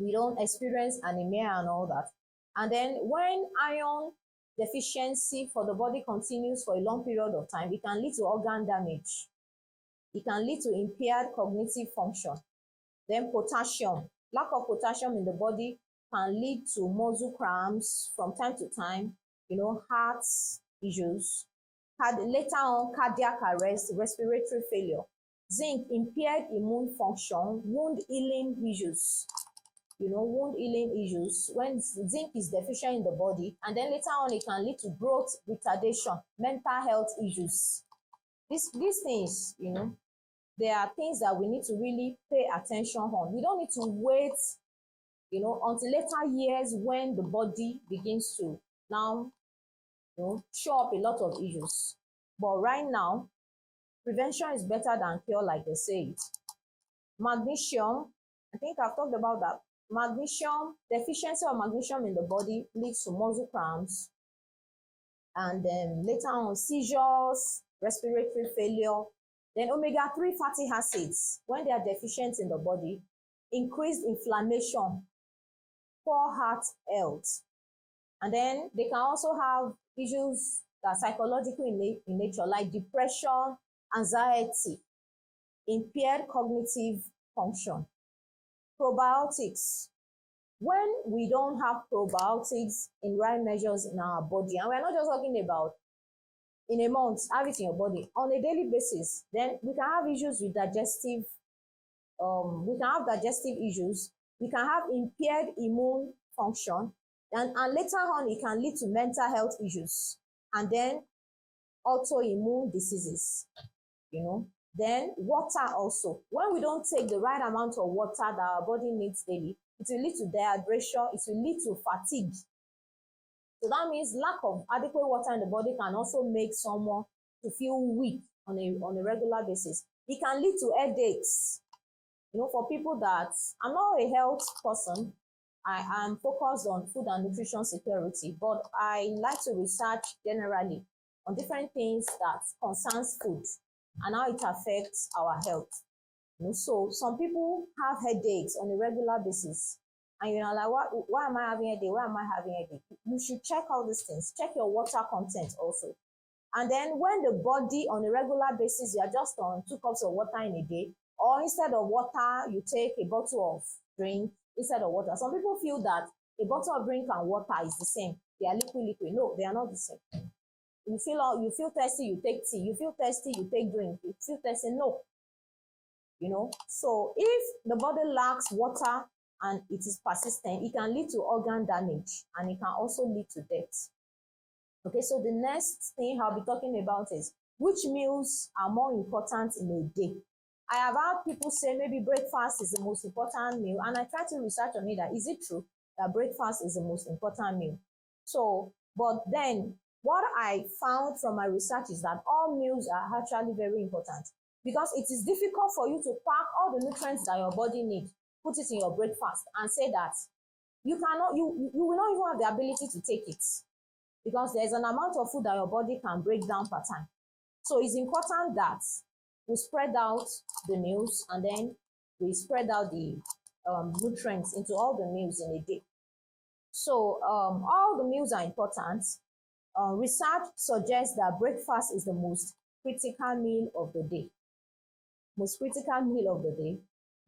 we don't experience anemia and all that. And then when iron deficiency for the body continues for a long period of time, it can lead to organ damage. It can lead to impaired cognitive function. Then potassium, lack of potassium in the body can lead to muscle cramps from time to time, heart issues, later on cardiac arrest, respiratory failure. Zinc, impaired immune function, wound healing issues. Wound healing issues. When zinc is deficient in the body, and then later on it can lead to growth retardation, mental health issues. These things, there are things that we need to really pay attention on. We don't need to wait, until later years when the body begins to now, show up a lot of issues. But right now, prevention is better than cure, like they say it. Magnesium, I think I've talked about that. Magnesium, deficiency of magnesium in the body leads to muscle cramps, and then later on seizures, respiratory failure. Then omega-3 fatty acids, when they are deficient in the body, increased inflammation, poor heart health. And then they can also have issues that are psychological in nature, like depression, anxiety, impaired cognitive function. Probiotics. When we don't have probiotics in right measures in our body, and we're not just talking about in a month, have it in your body, on a daily basis, then we can have issues with digestive, issues, we can have impaired immune function, and later on it can lead to mental health issues, and then autoimmune diseases. Then water also. When we don't take the right amount of water that our body needs daily, it will lead to dehydration, it will lead to fatigue. So that means lack of adequate water in the body can also make someone to feel weak on a regular basis. It can lead to headaches. For people that, I'm not a health person, I am focused on food and nutrition security, but I like to research generally on different things that concerns food and how it affects our health. So some people have headaches on a regular basis, and you're like, why am I having a headache? Why am I having a headache? You should check all these things. Check your water content also. And then when the body on a regular basis, you are just on 2 cups of water in a day, or instead of water, you take a bottle of drink instead of water. Some people feel that a bottle of drink and water is the same. They are liquid. No, they are not the same. You feel thirsty, you take tea. You feel thirsty, you take drink. You feel thirsty, no. So if the body lacks water and it is persistent, it can lead to organ damage, and it can also lead to death. Okay, so the next thing I'll be talking about is which meals are more important in a day. I have heard people say maybe breakfast is the most important meal, and I try to research on it, that is it true that breakfast is the most important meal? So, but then what I found from my research is that all meals are actually very important, because it is difficult for you to pack all the nutrients that your body needs, put it in your breakfast, and say that you will not even have the ability to take it, because there's an amount of food that your body can break down per time. So it's important that we spread out the meals, and then we spread out the nutrients into all the meals in a day. So all the meals are important. Research suggests that breakfast is the most critical meal of the day. Most critical meal of the day,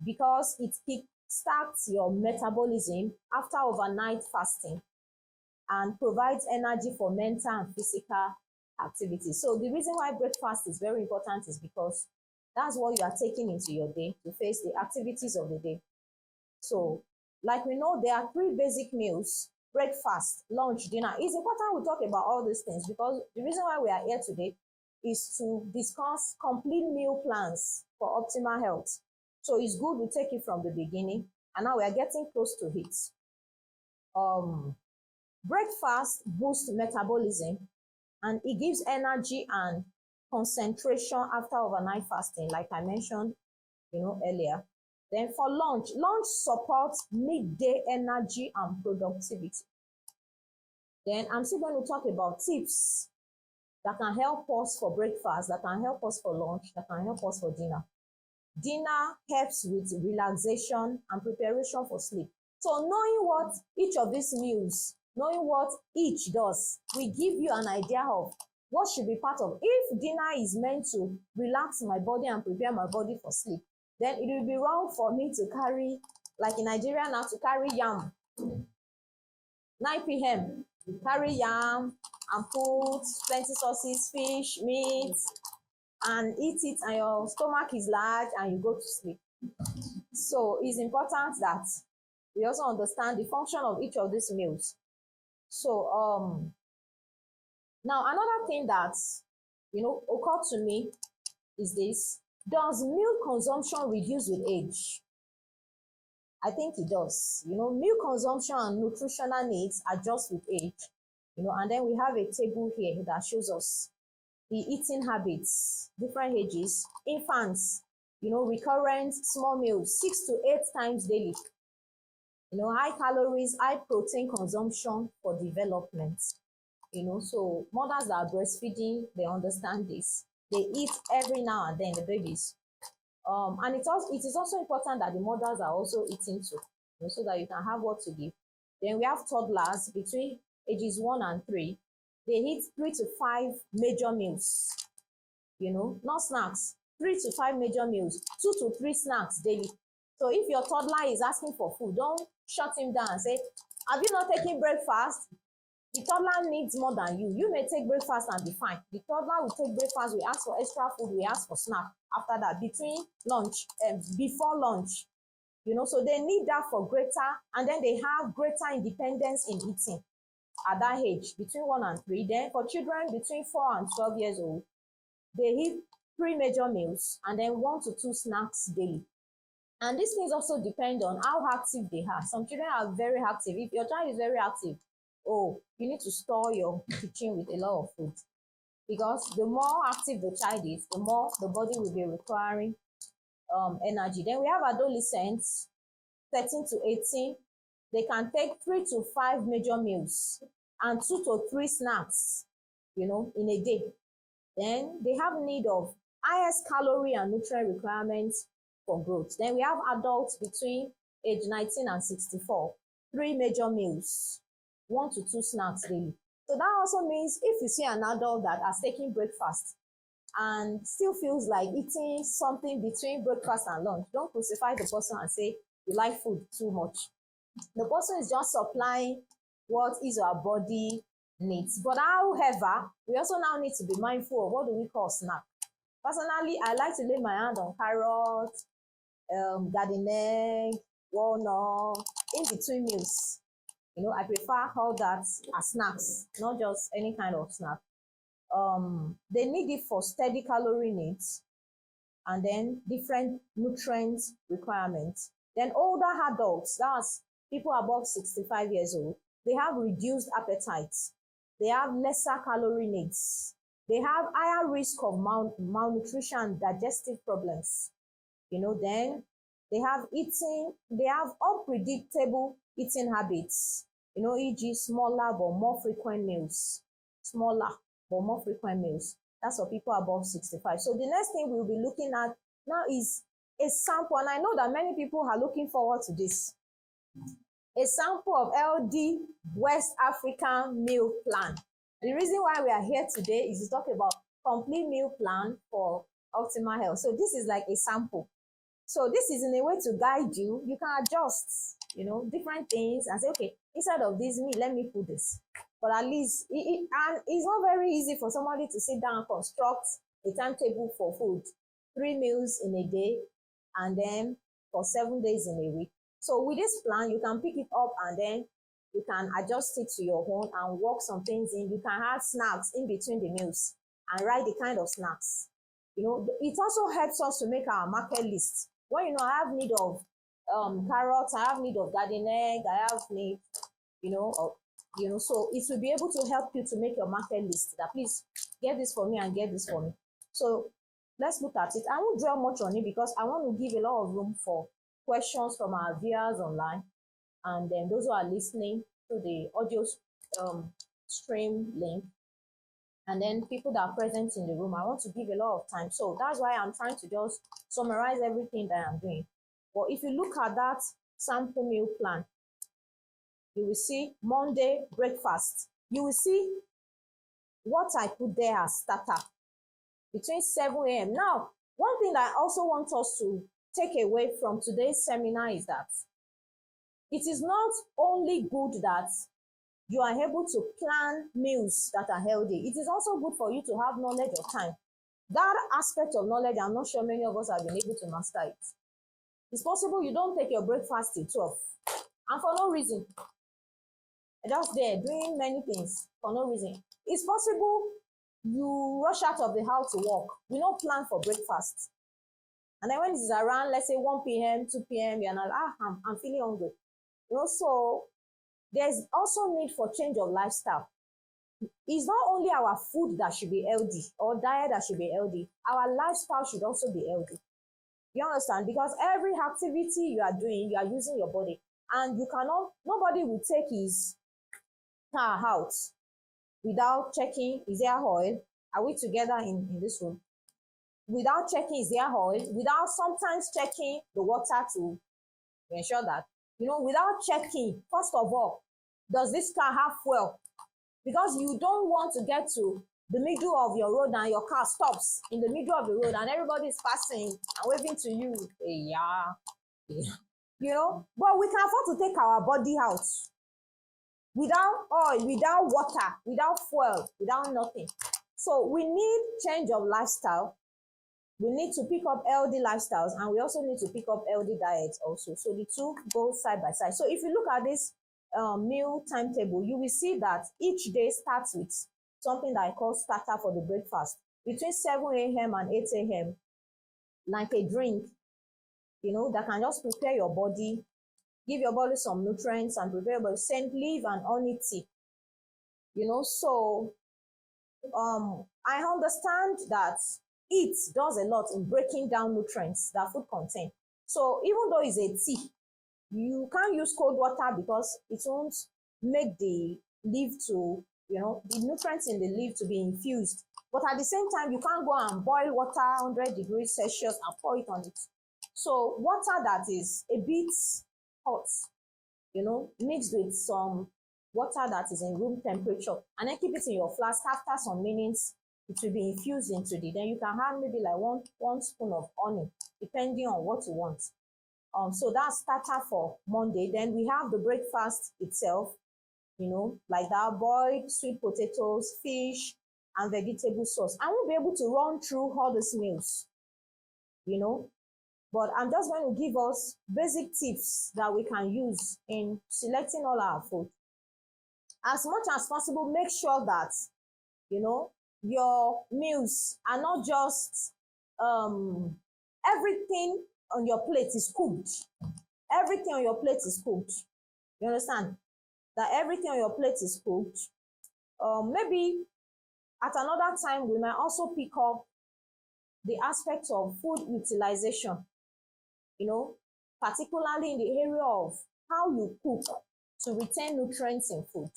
because it kickstarts your metabolism after overnight fasting and provides energy for mental and physical activity. So the reason why breakfast is very important is because that's what you are taking into your day to face the activities of the day. So, like we know, there are 3 basic meals: breakfast, lunch, dinner. It's important we talk about all these things, because the reason why we are here today is to discuss complete meal plans for optimal health. So it's good we take it from the beginning, and now we are getting close to it. Breakfast boosts metabolism, and it gives energy and concentration after overnight fasting, like I mentioned earlier. Then for lunch supports midday energy and productivity. Then I'm still going to talk about tips that can help us for breakfast, that can help us for lunch, that can help us for dinner. Dinner helps with relaxation and preparation for sleep. So knowing what each of these meals, knowing what each does, will give you an idea of what should be part of. If dinner is meant to relax my body and prepare my body for sleep, then it will be wrong for me to carry, like in Nigeria now, to carry yam 9 p.m. Carry yam and put plenty sauces, fish, meat, and eat it and your stomach is large and you go to sleep. So it's important that we also understand the function of each of these meals. So now another thing that occurred to me is this: does milk consumption reduce with age? I think it does. Milk consumption and nutritional needs adjust with age. And then we have a table here that shows us the eating habits, different ages. Infants, recurrent small meals, 6 to 8 times daily. High calories, high protein consumption for development. So mothers that are breastfeeding, they understand this. They eat every now and then, the babies. And it is also important that the mothers are also eating too, so that you can have what to give. Then we have toddlers between ages 1 and 3. They eat 3 to 5 major meals, not snacks. 3 to 5 major meals, 2 to 3 snacks daily. So if your toddler is asking for food, don't shut him down and say, have you not taken breakfast? The toddler needs more than you. You may take breakfast and be fine. The toddler will take breakfast, we ask for extra food, we ask for snack after that, between lunch and before lunch. So they need that for greater, and then they have greater independence in eating at that age, between 1 and 3. Then for children between 4 and 12 years old, they eat 3 major meals and then 1 to 2 snacks daily. And these things also depend on how active they are. Some children are very active. If your child is very active, you need to store your kitchen with a lot of food, because the more active the child is, the more the body will be requiring energy. Then we have adolescents, 13 to 18. They can take 3 to 5 major meals and 2 to 3 snacks, in a day. Then they have need of highest calorie and nutrient requirements for growth. Then we have adults between age 19 and 64, 3 major meals, 1 to 2 snacks daily. So that also means if you see an adult that has taken breakfast and still feels like eating something between breakfast and lunch, don't crucify the person and say you like food too much. The person is just supplying what his or her body needs. But however, we also now need to be mindful of what do we call snack. Personally, I like to lay my hand on carrots, garden egg, walnut, in between meals. I prefer all that as snacks, not just any kind of snack. They need it for steady calorie needs and then different nutrient requirements. Then older adults, that's people above 65 years old, they have reduced appetites. They have lesser calorie needs. They have higher risk of malnutrition and digestive problems. Then they have unpredictable eating habits, e.g. smaller but more frequent meals. Smaller but more frequent meals. That's for people above 65. So the next thing we'll be looking at now is a sample, and I know that many people are looking forward to this. A sample of LD West African meal plan. The reason why we are here today is to talk about complete meal plan for optimal health. So this is like a sample. So this is in a way to guide you. You can adjust, different things and say, okay, instead of this meal, let me put this. But at least, and it's not very easy for somebody to sit down and construct a timetable for food. 3 meals in a day, and then for 7 days in a week. So with this plan, you can pick it up and then you can adjust it to your own and work some things in. You can add snacks in between the meals and write the kind of snacks. It also helps us to make our market list. When I have need of carrots, I have need of garden egg, I have need, so it will be able to help you to make your market list that please get this for me and get this for me. So let's look at it. I won't dwell much on it because I want to give a lot of room for questions from our viewers online, and then those who are listening to the audio stream link, and then people that are present in the room. I want to give a lot of time. So that's why I'm trying to just summarize everything that I'm doing. But if you look at that sample meal plan, you will see Monday breakfast. You will see what I put there as starter between 7 a.m. Now, one thing that I also want us to take away from today's seminar is that it is not only good that you are able to plan meals that are healthy. It is also good for you to have knowledge of time. that aspect of knowledge, I'm not sure many of us have been able to master it. It's possible you don't take your breakfast till 12, and for no reason. Just there doing many things for no reason. It's possible you rush out of the house to work. We don't plan for breakfast. And then when it's around, let's say 1 p.m., 2 p.m., you're not, I'm feeling hungry. So there's also need for change of lifestyle. It's not only our food that should be healthy or diet that should be healthy, our lifestyle should also be healthy. You understand? Because every activity you are doing, you are using your body. And you cannot, nobody will take his car out without checking, is there oil? Are we together in this room? Without checking, is there oil? Without sometimes checking the water to ensure that, without checking, first of all, does this car have fuel? Because you don't want to get to the middle of your road and your car stops in the middle of the road and everybody is passing and waving to you. But we can afford to take our body out without oil, without water, without fuel, without nothing. So we need change of lifestyle. We need to pick up healthy lifestyles, and we also need to pick up healthy diets also. So the two go side by side. So if you look at this meal timetable, you will see that each day starts with something that I call starter for the breakfast. Between 7 a.m. and 8 a.m., like a drink, that can just prepare your body, give your body some nutrients and prepare your body. Scent leaf and honey tea. So I understand that it does a lot in breaking down nutrients that food contain. So even though it's a tea, you can't use cold water because it won't make the leaf to, the nutrients in the leaf to be infused. But at the same time, you can't go and boil water 100 degrees Celsius and pour it on it. So water that is a bit hot, mixed with some water that is in room temperature, and then keep it in your flask. After some minutes, it will be infused into it. Then you can have maybe like one spoon of honey, depending on what you want. So that's starter for Monday. Then we have the breakfast itself, like that boiled sweet potatoes, fish, and vegetable sauce. I won't be able to run through all these meals, but I'm just going to give us basic tips that we can use in selecting all our food. As much as possible, make sure that, your meals are not just everything on your plate is cooked. Everything on your plate is cooked. You understand? That everything on your plate is cooked. Maybe at another time, we might also pick up the aspect of food utilization, particularly in the area of how you cook to retain nutrients in food.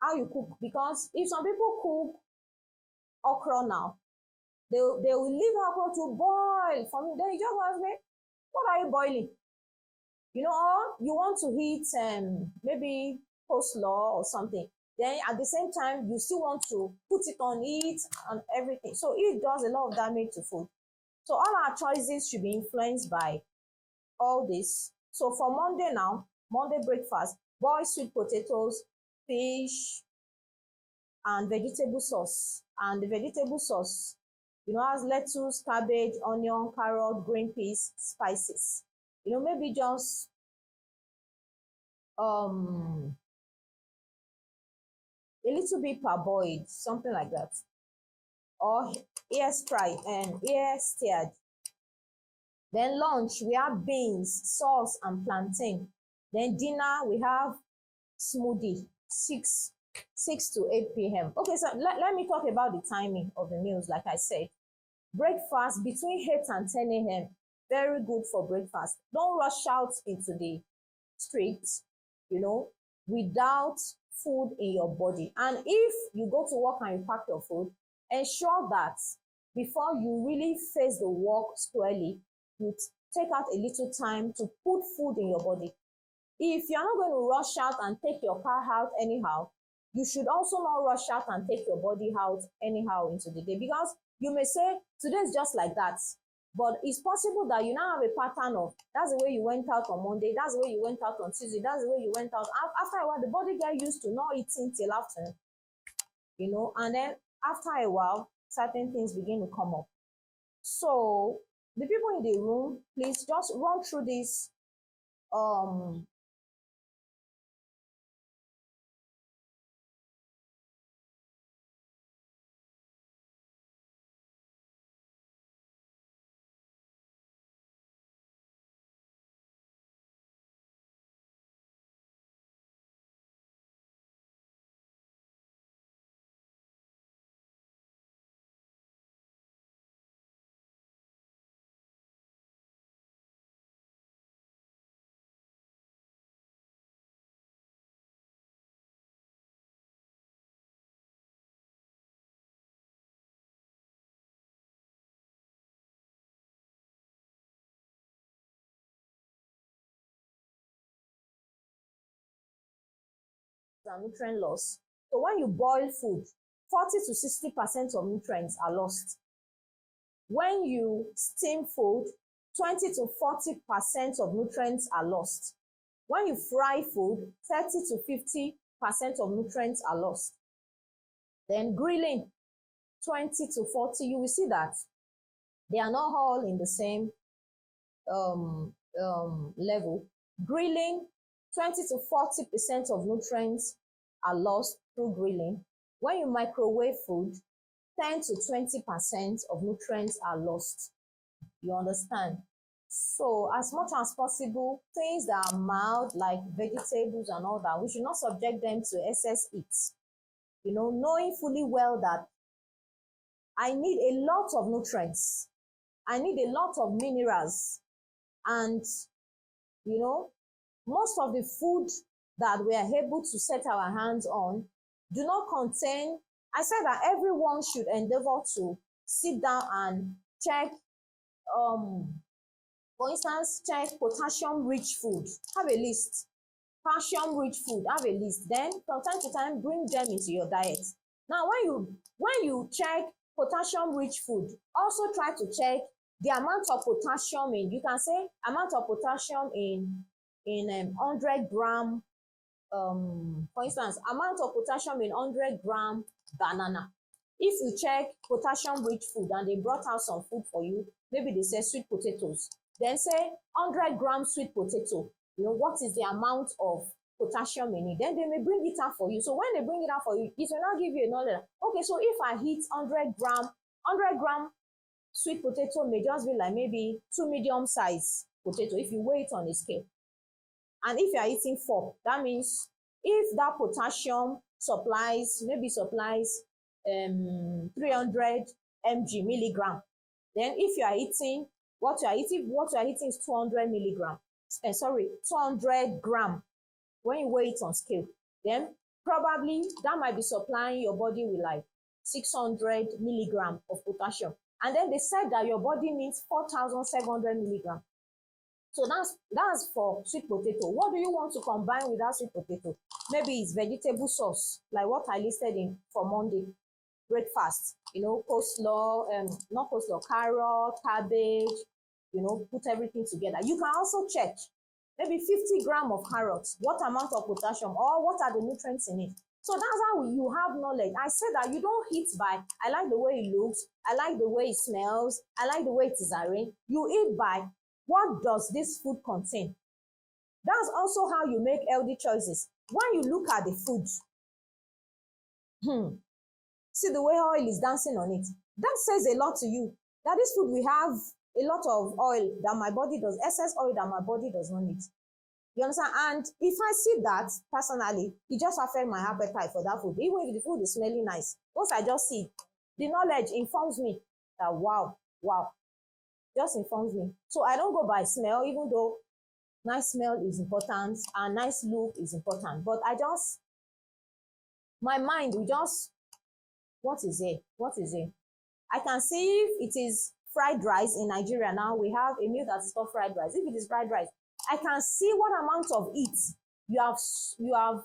How you cook, because if some people cook okra now, they will leave okra to boil for me. Then you just ask me, what are you boiling? Or you want to eat maybe coleslaw or something. Then at the same time, you still want to put it on it and everything. So it does a lot of damage to food. So all our choices should be influenced by all this. So for Monday now, Monday breakfast, boiled sweet potatoes, fish, and vegetable sauce. And the vegetable sauce, has lettuce, cabbage, onion, carrot, green peas, spices. Maybe just a little bit parboiled, something like that. Or air fried and air stirred. Then lunch, we have beans, sauce, and plantain. Then dinner, we have smoothie, 6 to 8 p.m. Okay, so let me talk about the timing of the meals. Like I said, breakfast between 8 and 10 a.m. Very good for breakfast. Don't rush out into the streets, without food in your body. And if you go to work and you pack your food, ensure that before you really face the work squarely, you take out a little time to put food in your body. If you're not going to rush out and take your car out anyhow, you should also not rush out and take your body out anyhow into the day, because you may say today is just like that, but it's possible that you now have a pattern of that's the way you went out on Monday, that's the way you went out on Tuesday, that's the way you went out. After a while, the body get used to not eating till afternoon, and then after a while, certain things begin to come up. So the people in the room, please just run through this um and nutrient loss. So when you boil food, 40 to 60% of nutrients are lost. When you steam food, 20 to 40% of nutrients are lost. When you fry food, 30 to 50% of nutrients are lost. Then grilling, 20 to 40, you will see that they are not all in the same level. Grilling, 20 to 40% of nutrients are lost through grilling. When you microwave food, 10 to 20% of nutrients are lost. You understand? So as much as possible, things that are mild, like vegetables and all that, we should not subject them to excess heat. You know, knowing fully well that I need a lot of nutrients, I need a lot of minerals, and you know, most of the food that we are able to set our hands on do not contain. I said that everyone should endeavor to sit down and check, for instance, check potassium rich food. Have a list. Calcium rich food, have a list. Then from time to time, bring them into your diet. Now, when you check potassium rich food, also try to check the amount of potassium in, you can say amount of potassium in 100 gram, for instance, amount of potassium in 100 gram banana. If you check potassium rich food and they brought out some food for you, maybe they say sweet potatoes, then say 100 gram sweet potato, you know, what is the amount of potassium in it? Then they may bring it out for you. So when they bring it out for you, it will not give you a knowledge. Okay, so if I hit 100 gram sweet potato may just be like maybe 2 medium size potato if you weigh it on a scale. And if you are eating 4, that means if that potassium supplies 300 milligram, then if you are eating what you are eating is 200 milligram, 200 gram when you weigh it on scale, then probably that might be supplying your body with like 600 milligram of potassium. And then they said that your body needs 4,700 milligram. So that's for sweet potato. What do you want to combine with that sweet potato? Maybe it's vegetable sauce, like what I listed in for Monday breakfast. You know, coleslaw, not coleslaw, carrot, cabbage. You know, put everything together. You can also check maybe 50 gram of carrots. What amount of potassium or what are the nutrients in it? So that's how you have knowledge. I said that you don't eat by, I like the way it looks, I like the way it smells, I like the way it is arranged. You eat by, what does this food contain? That's also how you make healthy choices. When you look at the food, see the way oil is dancing on it. That says a lot to you. That this food, we have a lot of oil that my body does, excess oil that my body does not need. You understand? And if I see that personally, it just affects my appetite for that food. Even if the food is smelling nice, once I just see it, the knowledge informs me that wow, just informs me. So I don't go by smell, even though nice smell is important and nice look is important. But my mind will just, what is it? I can see if it is fried rice in Nigeria now. We have a meal that is called fried rice. If it is fried rice, I can see what amount of it you have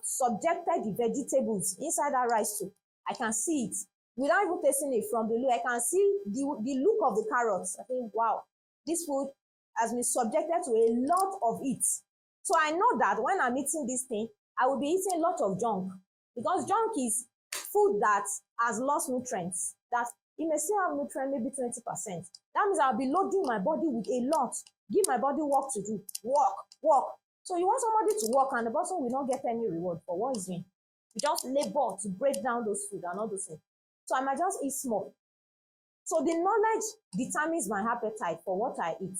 subjected the vegetables inside that rice to. I can see it without even tasting it from the look. I can see the look of the carrots. I think, wow, this food has been subjected to a lot of it. So I know that when I'm eating this thing, I will be eating a lot of junk, because junk is food that has lost nutrients, that it may still have nutrient, maybe 20%. That means I'll be loading my body with a lot, give my body work to do, work. So you want somebody to work and the person will not get any reward for what he's doing. You just labor to break down those food and all those things. So I might just eat small. So the knowledge determines my appetite for what I eat.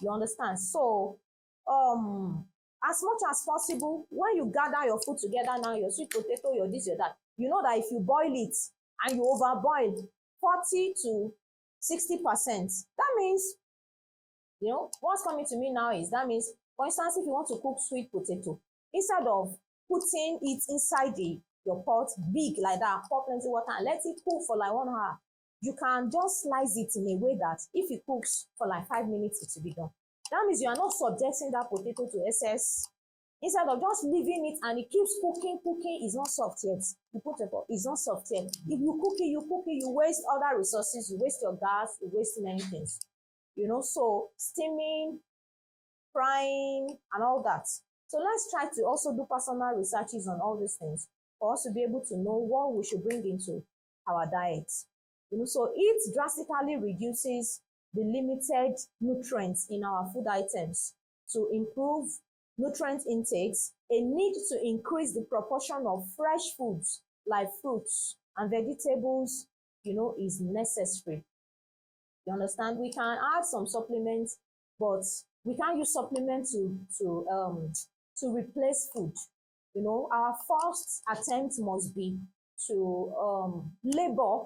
You understand? So as much as possible, when you gather your food together now, your sweet potato, your this, your that, you know that if you boil it and you overboil 40 to 60%, that means, you know, what's coming to me now is, that means, for instance, if you want to cook sweet potato, instead of putting it inside your pot big like that, pour plenty water and let it cook for like 1 hour, you can just slice it in a way that if it cooks for like 5 minutes, it will be done. That means you are not subjecting that potato to excess. Instead of just leaving it and it keeps cooking, it's not soft yet. You put it, it's not soft yet. If you cook it, you waste other resources, you waste your gas, you waste many things. You know, so steaming, frying, and all that. So let's try to also do personal researches on all these things for us to be able to know what we should bring into our diet. You know, so it drastically reduces the limited nutrients in our food items. To improve nutrient intakes, a need to increase the proportion of fresh foods like fruits and vegetables, you know, is necessary. You understand? We can add some supplements, but we can't use supplements to replace food. You know, our first attempt must be to labor,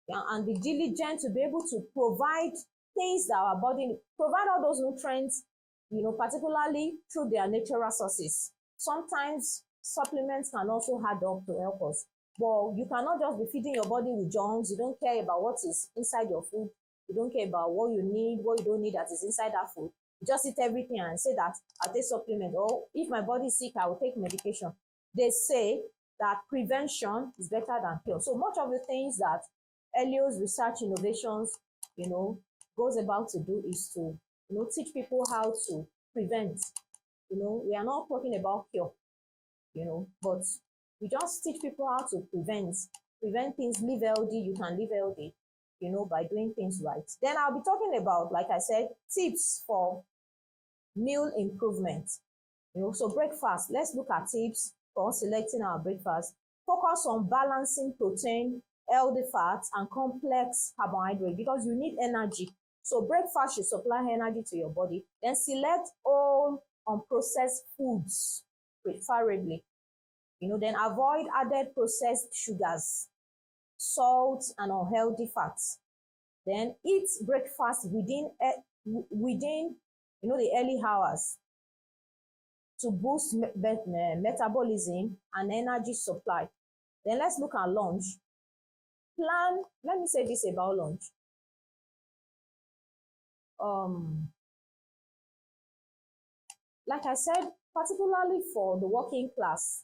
yeah, and be diligent to be able to provide things that our body, provide all those nutrients, you know, particularly through their natural sources. Sometimes supplements can also add up to help us, but you cannot just be feeding your body with junks. You don't care about what is inside your food. You don't care about what you need, what you don't need that is inside that food. You just eat everything and say that I'll take supplement, or if my body is sick, I will take medication. They say that prevention is better than cure. So much of the things that Elio's research innovations, you know, goes about to do is to, you know, teach people how to prevent. You know, we are not talking about cure, you know, but we just teach people how to prevent things, live healthy. You can live healthy, you know, by doing things right. Then I'll be talking about, like I said, tips for meal improvement. You know, so breakfast, let's look at tips for selecting our breakfast. Focus on balancing protein, healthy fats, and complex carbohydrate because you need energy. So breakfast should supply energy to your body. Then select all unprocessed foods, preferably. You know, then avoid added processed sugars, salt, and unhealthy fats. Then eat breakfast within you know, the early hours to boost metabolism and energy supply. Then let's look at lunch. Let me say this about lunch. Like I said, particularly for the working class,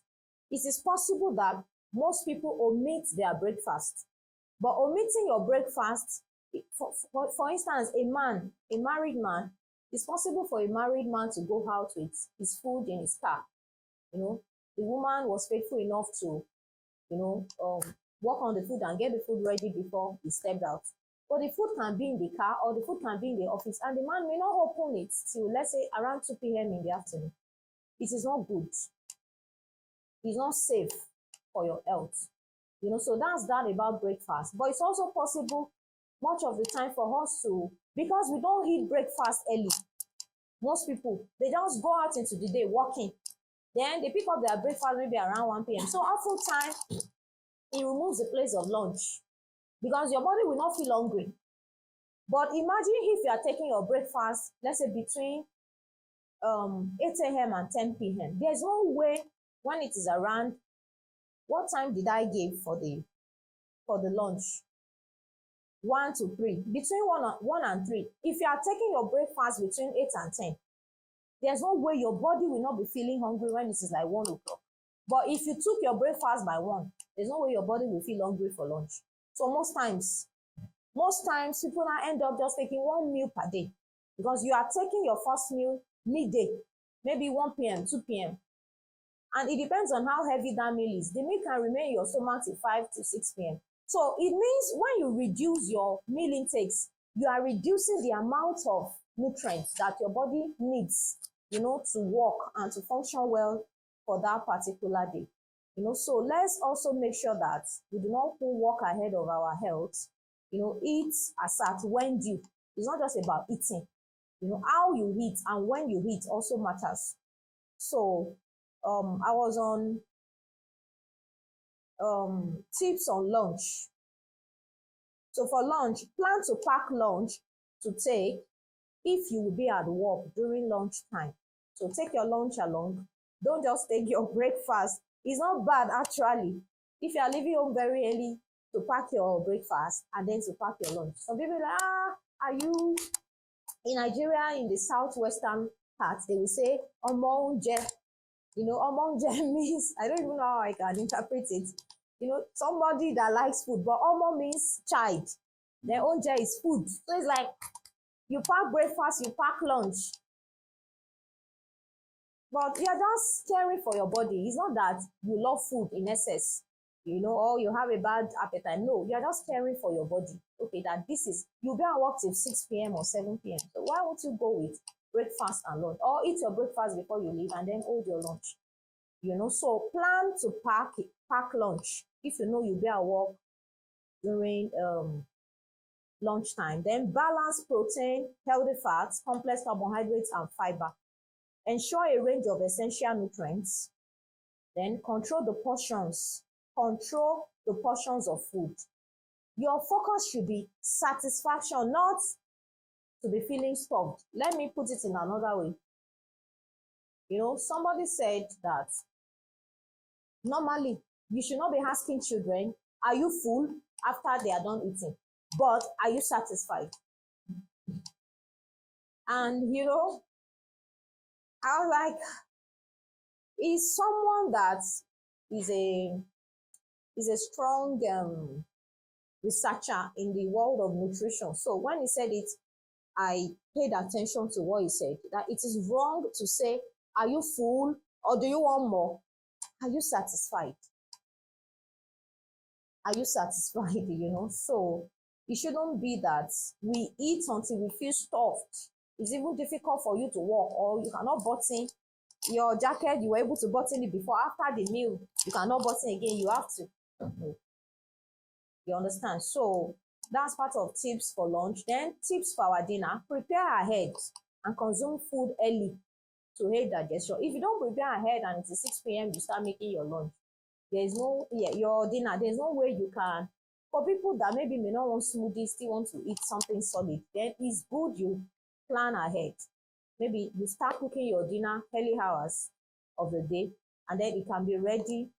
it is possible that most people omit their breakfast. But omitting your breakfast, for instance, a married man, it's possible for a married man to go out with his food in his car. You know, the woman was faithful enough to, you know, work on the food and get the food ready before he stepped out. But the food can be in the car or the food can be in the office and the man may not open it till, let's say, around 2 p.m. in the afternoon. It is not good. It's not safe for your health. You know, so that's that about breakfast. But it's also possible much of the time for us to, because we don't eat breakfast early. Most people, they just go out into the day working. Then they pick up their breakfast maybe around 1 p.m. So oftentimes, it removes the place of lunch because your body will not feel hungry. But imagine if you are taking your breakfast, let's say between 8 a.m. and 10 p.m. There's no way when it is around, what time did I give for the lunch? 1 to 3. Between 1 and 3. If you are taking your breakfast between 8 and 10, there's no way your body will not be feeling hungry when it is like 1 o'clock. But if you took your breakfast by 1, there's no way your body will feel hungry for lunch. So most times people now end up just taking 1 meal per day because you are taking your first meal midday, maybe 1 p.m., 2 p.m. And it depends on how heavy that meal is. The meal can remain in your stomach till 5 to 6 p.m. So it means when you reduce your meal intakes, you are reducing the amount of nutrients that your body needs, to work and to function well for that particular day. So let's also make sure that we do not walk ahead of our health. Eat as at when due. It's not just about eating. How you eat and when you eat also matters. So I was on tips on lunch. So for lunch, plan to pack lunch to take if you will be at work during lunchtime. So take your lunch along. Don't just take your breakfast. It's not bad actually. If you are leaving home very early, to pack your breakfast and then to pack your lunch. Some people are like, are you in Nigeria, in the southwestern part, they will say omonje. Omonje means, I don't even know how I can interpret it. Somebody that likes food, but omo means child. Then onje is food. So it's like you pack breakfast, you pack lunch. But you're just caring for your body. It's not that you love food in excess, or you have a bad appetite. No, you're just caring for your body. Okay, that this is, you'll be at work till 6 p.m. or 7 p.m. So why won't you go with breakfast and lunch? Or eat your breakfast before you leave and then hold your lunch. So plan to pack lunch if you'll be at work during lunchtime. Then balance protein, healthy fats, complex carbohydrates, and fiber. Ensure a range of essential nutrients. Then control the portions. Control the portions of food. Your focus should be satisfaction, not to be feeling stuffed. Let me put it in another way. Somebody said that normally you should not be asking children, are you full after they are done eating? But are you satisfied? And I was like, is someone that is a strong researcher in the world of nutrition. So when he said it, I paid attention to what he said, that it is wrong to say, are you full or do you want more? Are you satisfied? Are you satisfied? So it shouldn't be that we eat until we feel stuffed. It's even difficult for you to walk, or you cannot button your jacket. You were able to button it before. After the meal, you cannot button again. You have to. No. You understand? So that's part of tips for lunch. Then tips for our dinner: prepare ahead and consume food early to aid digestion. If you don't prepare ahead and it's 6 p.m. you start making your lunch, there's no your dinner, there's no way you can. For people that maybe may not want smoothies, still want to eat something solid, then it's good you plan ahead. Maybe you start cooking your dinner early hours of the day, and then it can be ready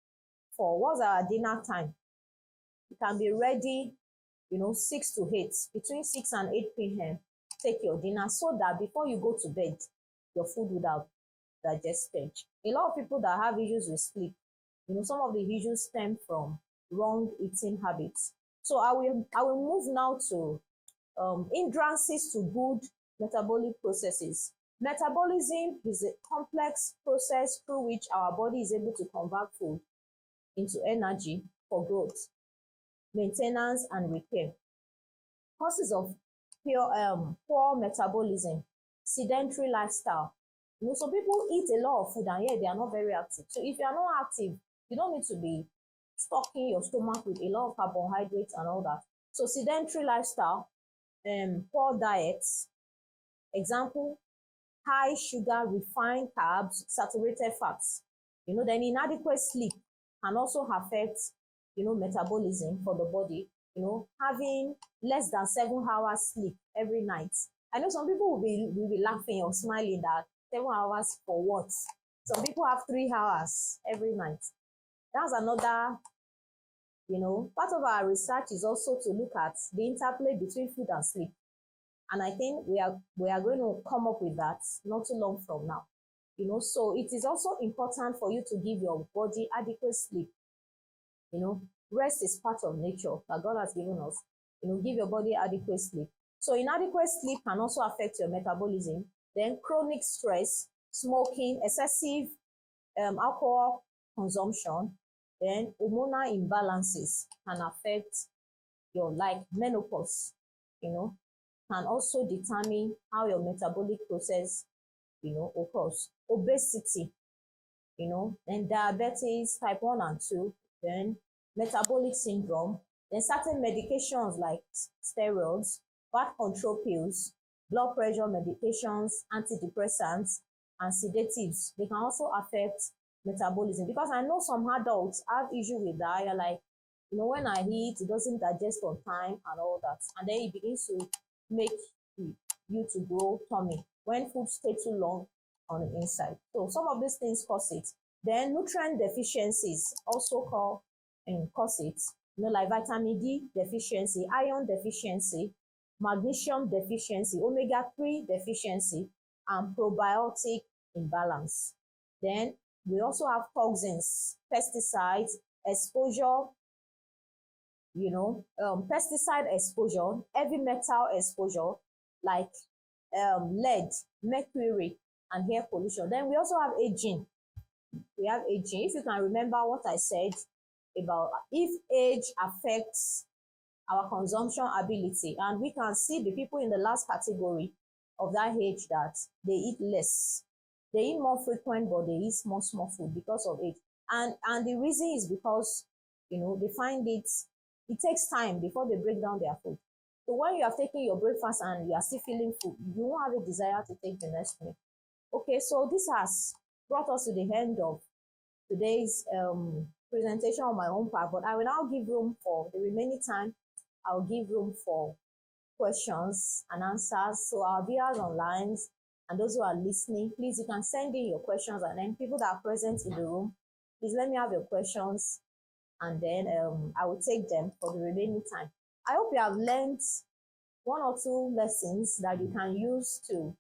for, what's our dinner time? It can be ready 6 to 8, between 6 and 8 p.m. take your dinner, so that before you go to bed, your food would have digested. A lot of people that have issues with sleep, some of the issues stem from wrong eating habits. So I will move now to hindrances to good metabolic processes. Metabolism is a complex process through which our body is able to convert food into energy for growth, maintenance, and repair. Causes of poor metabolism: sedentary lifestyle. Some people eat a lot of food and yet they are not very active. So if you are not active, you don't need to be stocking your stomach with a lot of carbohydrates and all that. So sedentary lifestyle, poor diets. Example: high sugar, refined carbs, saturated fats. Then inadequate sleep can also affect metabolism for the body. Having less than 7 hours sleep every night. I know some people will be laughing or smiling that 7 hours for what? Some people have 3 hours every night. That's another, part of our research is also to look at the interplay between food and sleep. And I think we are going to come up with that not too long from now. So it is also important for you to give your body adequate sleep. Rest is part of nature that God has given us. Give your body adequate sleep. So inadequate sleep can also affect your metabolism. Then chronic stress, smoking, excessive alcohol consumption, then hormonal imbalances can affect your like menopause, can also determine how your metabolic process, occurs. Obesity, then diabetes type 1 and 2, then metabolic syndrome, then certain medications like steroids, birth control pills, blood pressure medications, antidepressants, and sedatives. They can also affect metabolism, because I know some adults have issue with that. You're like, when I eat, it doesn't digest on time and all that. And then it begins to make you to grow tummy when food stay too long on the inside. So some of these things cause it. Then nutrient deficiencies also cause it. Like vitamin D deficiency, iron deficiency, magnesium deficiency, omega-3 deficiency, and probiotic imbalance. Then we also have toxins, pesticides, exposure, pesticide exposure, heavy metal exposure, like lead, mercury, and air pollution. Then we also have aging. We have aging. If you can remember what I said about if age affects our consumption ability, and we can see the people in the last category of that age that they eat less. They eat more frequent, but they eat small food because of age. And the reason is because, they find it takes time before they break down their food. So when you have taken your breakfast and you are still feeling full, you won't have a desire to take the next meal. Okay, so this has brought us to the end of today's presentation on my own part, but I will now give room for the remaining time. I'll give room for questions and answers. So our viewers online and those who are listening, please, you can send in your questions, and then people that are present in the room, please let me have your questions, and then I will take them for the remaining time. I hope you have learned 1 or 2 lessons that you can use to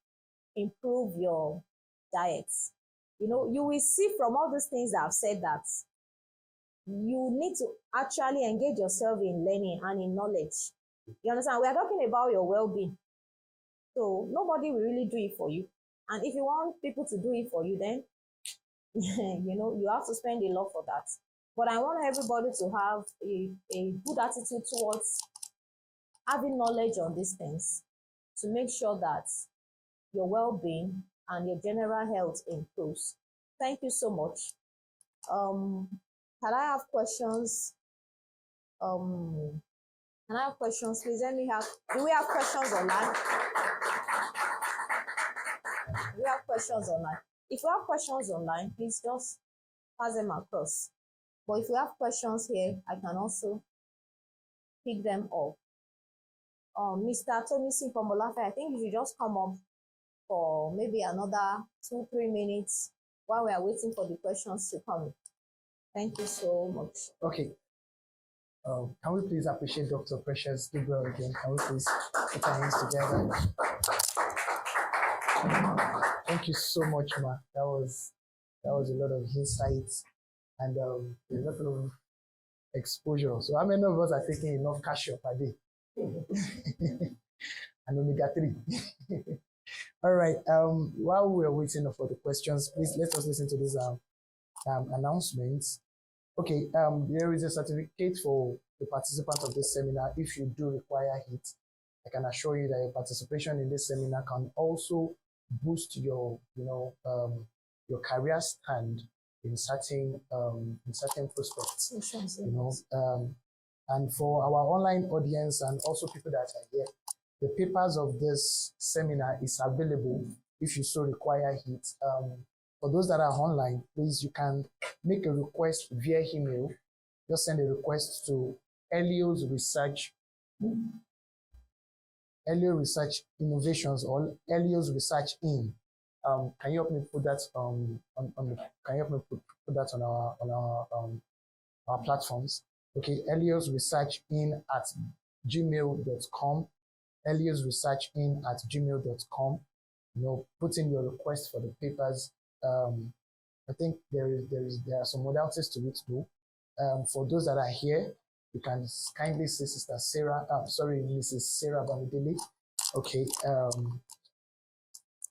improve your diet. You will see from all these things that I've said that you need to actually engage yourself in learning and in knowledge. You understand? We are talking about your well-being. So nobody will really do it for you. And if you want people to do it for you, then you have to spend a lot for that. But I want everybody to have a good attitude towards having knowledge on these things to make sure that your well-being and your general health improves. Thank you so much. Can I have questions? Can I have questions, please? Do we have questions online? Do we have questions online? If you have questions online, please just pass them across. But if you have questions here, I can also pick them up. Mr. Tomisi from Olafe, I think you should just come up for maybe another 2-3 minutes while we are waiting for the questions to come. Thank you so much. Okay. Can we please appreciate Dr. Precious Gabriel again? Can we please put our hands together? Thank you so much, ma. That was a lot of insights and a lot of exposure. So how many of us are taking enough cashew per day? And omega-3. All right. While we're waiting for the questions, please let us listen to these announcements. Okay. There is a certificate for the participant of this seminar. If you do require it, I can assure you that your participation in this seminar can also boost your, your career stand in certain prospects. And for our online audience and also people that are here, the papers of this seminar is available if you so require it. For those that are online, please, you can make a request via email. Just send a request to Elio Research Innovations or Elio's Research In. Can you help me put that put that on our platforms? Okay, Elio's Research In at gmail.com. Elio's Research In at gmail.com. Put in your request for the papers. I think there are some modalities to it too. For those that are here, you can kindly see Mrs. Sarah Bamidele. Okay.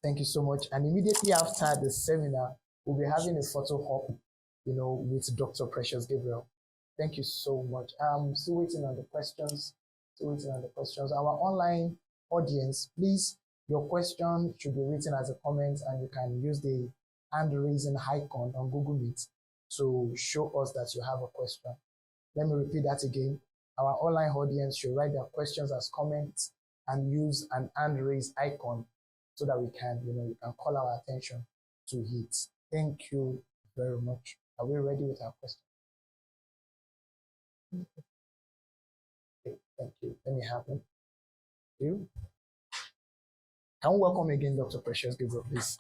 Thank you so much. And immediately after the seminar, we'll be having a photo op, with Dr. Precious Gabriel. Thank you so much. I'm still waiting on the questions. Still waiting on the questions. Our online audience, please, your question should be written as a comment, and you can use the hand raising icon on Google Meet to show us that you have a question. Let me repeat that again. Our online audience should write their questions as comments and use an hand raise icon so that we can, you can call our attention to it. Thank you very much. Are we ready with our question? Okay, thank you. Let me have them. You. Can we welcome again Dr. Precious Gabriel, please?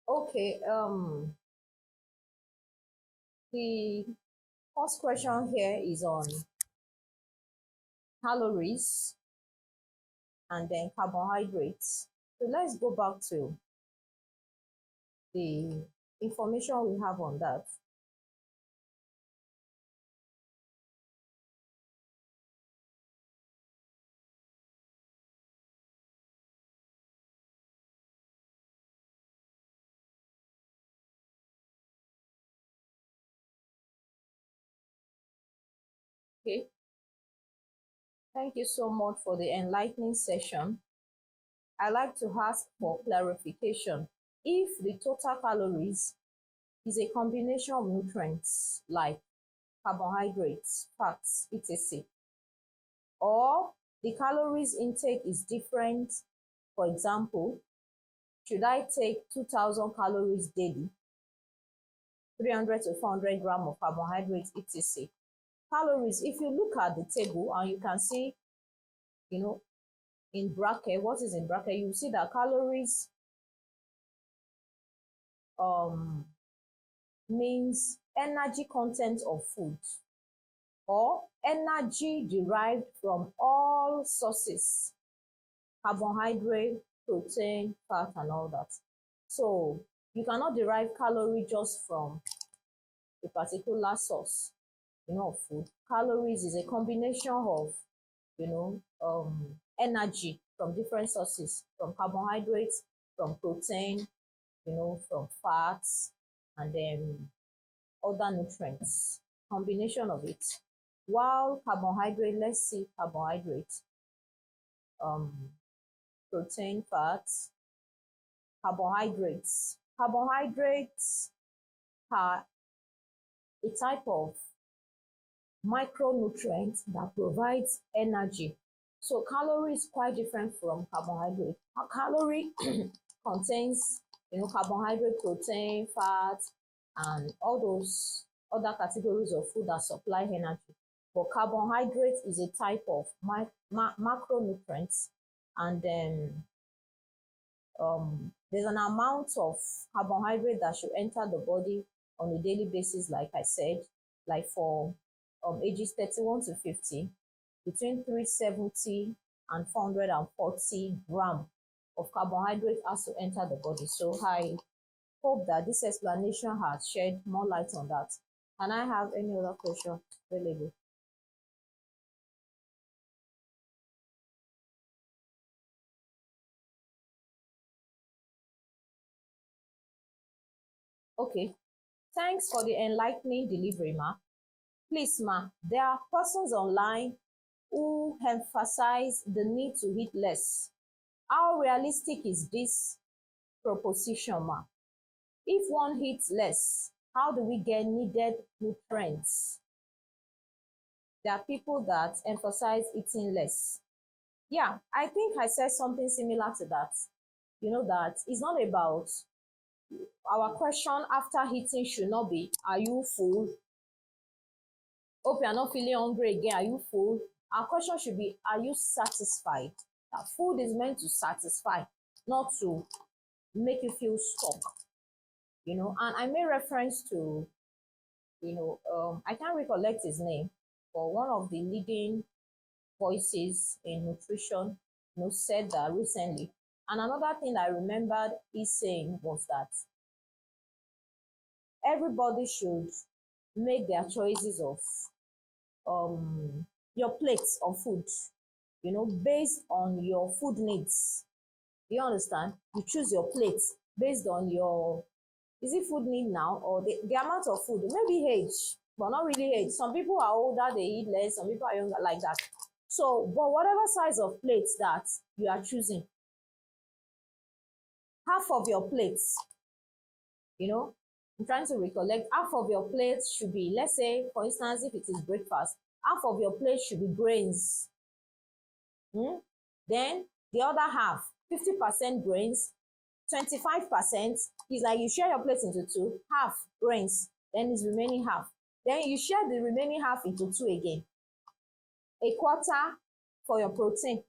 Okay, the first question here is on calories and then carbohydrates. So let's go back to the information we have on that. Okay, thank you so much for the enlightening session. I like to ask for clarification. If the total calories is a combination of nutrients like carbohydrates, fats, etc., or the calories intake is different, for example, should I take 2,000 calories daily, 300 to 400 grams of carbohydrates, etc.? Calories, if you look at the table and you can see, in bracket, what is in bracket, you see that calories means energy content of food or energy derived from all sources, carbohydrate, protein, fat, and all that. So you cannot derive calorie just from a particular source, of food. Calories is a combination of, energy from different sources, from carbohydrates, from protein, from fats, and then other nutrients, combination of it. While carbohydrate, let's see carbohydrates, protein, fats, carbohydrates. Carbohydrates are a type of micronutrient that provides energy. So calorie is quite different from carbohydrate. A calorie contains, carbohydrate, protein, fat, and all those other categories of food that supply energy. But carbohydrate is a type of macronutrients, and then there's an amount of carbohydrate that should enter the body on a daily basis, like I said, like for ages 31 to 50, between 370 and 440 grams of carbohydrate has to enter the body. So I hope that this explanation has shed more light on that. Can I have any other question available? Okay, thanks for the enlightening delivery, ma. Please, ma, there are persons online who emphasize the need to eat less. How realistic is this proposition, ma? If one eats less, how do we get needed nutrients? There are people that emphasize eating less. Yeah, I think I said something similar to that. That it's not about, our question after eating should not be, are you full? Hope you are not feeling hungry again. Are you full? Our question should be, are you satisfied? That food is meant to satisfy, not to make you feel stuck. And I made reference to, I can't recollect his name, but one of the leading voices in nutrition, said that recently And another thing I remembered he saying was that everybody should make their choices of your plates of food, based on your food needs. You understand? You choose your plate based on your, is it food need now or the amount of food? Maybe age, but not really age. Some people are older, they eat less, some people are younger, like that. So, but whatever size of plates that you are choosing, half of your plates, I'm trying to recollect, half of your plate should be, let's say, for instance, if it is breakfast, half of your plate should be grains. Then the other half, 50% grains, 25% is like you share your plate into two, half grains, then is remaining half. Then you share the remaining half into two again. A quarter for your protein,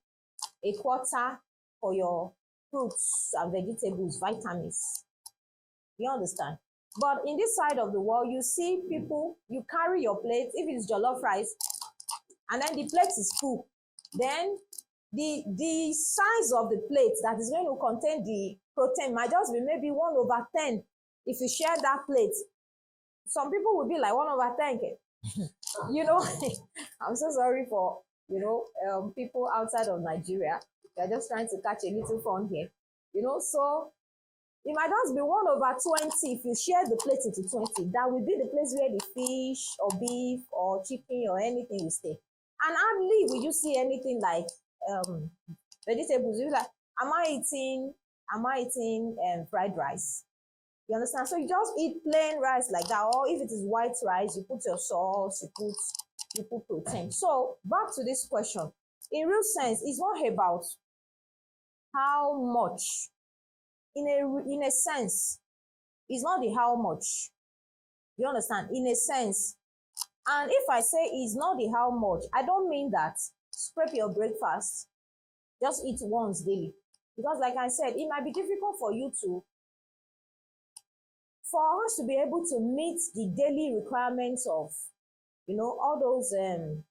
a quarter for your fruits and vegetables, vitamins. You understand? But in this side of the world, you see people, you carry your plate, if it's jollof rice, and then the plate is full. Then the size of the plate that is going to contain the protein might just be maybe 1/10. If you share that plate, some people will be like 1/10. I'm so sorry for people outside of Nigeria. They're just trying to catch a little fun here. So it might just be 1/20 if you share the plate into 20. That will be the place where the fish or beef or chicken or anything will stay. And hardly will you see anything like vegetables. You're like, am I eating fried rice? You understand? So you just eat plain rice like that, or if it is white rice, you put your sauce, you put protein. So back to this question. In real sense, it's not about how much. In a sense, it's not the how much. You understand? In a sense. And if I say it's not the how much, I don't mean that scrape your breakfast, just eat once daily. Because like I said, it might be difficult for us to be able to meet the daily requirements of, all those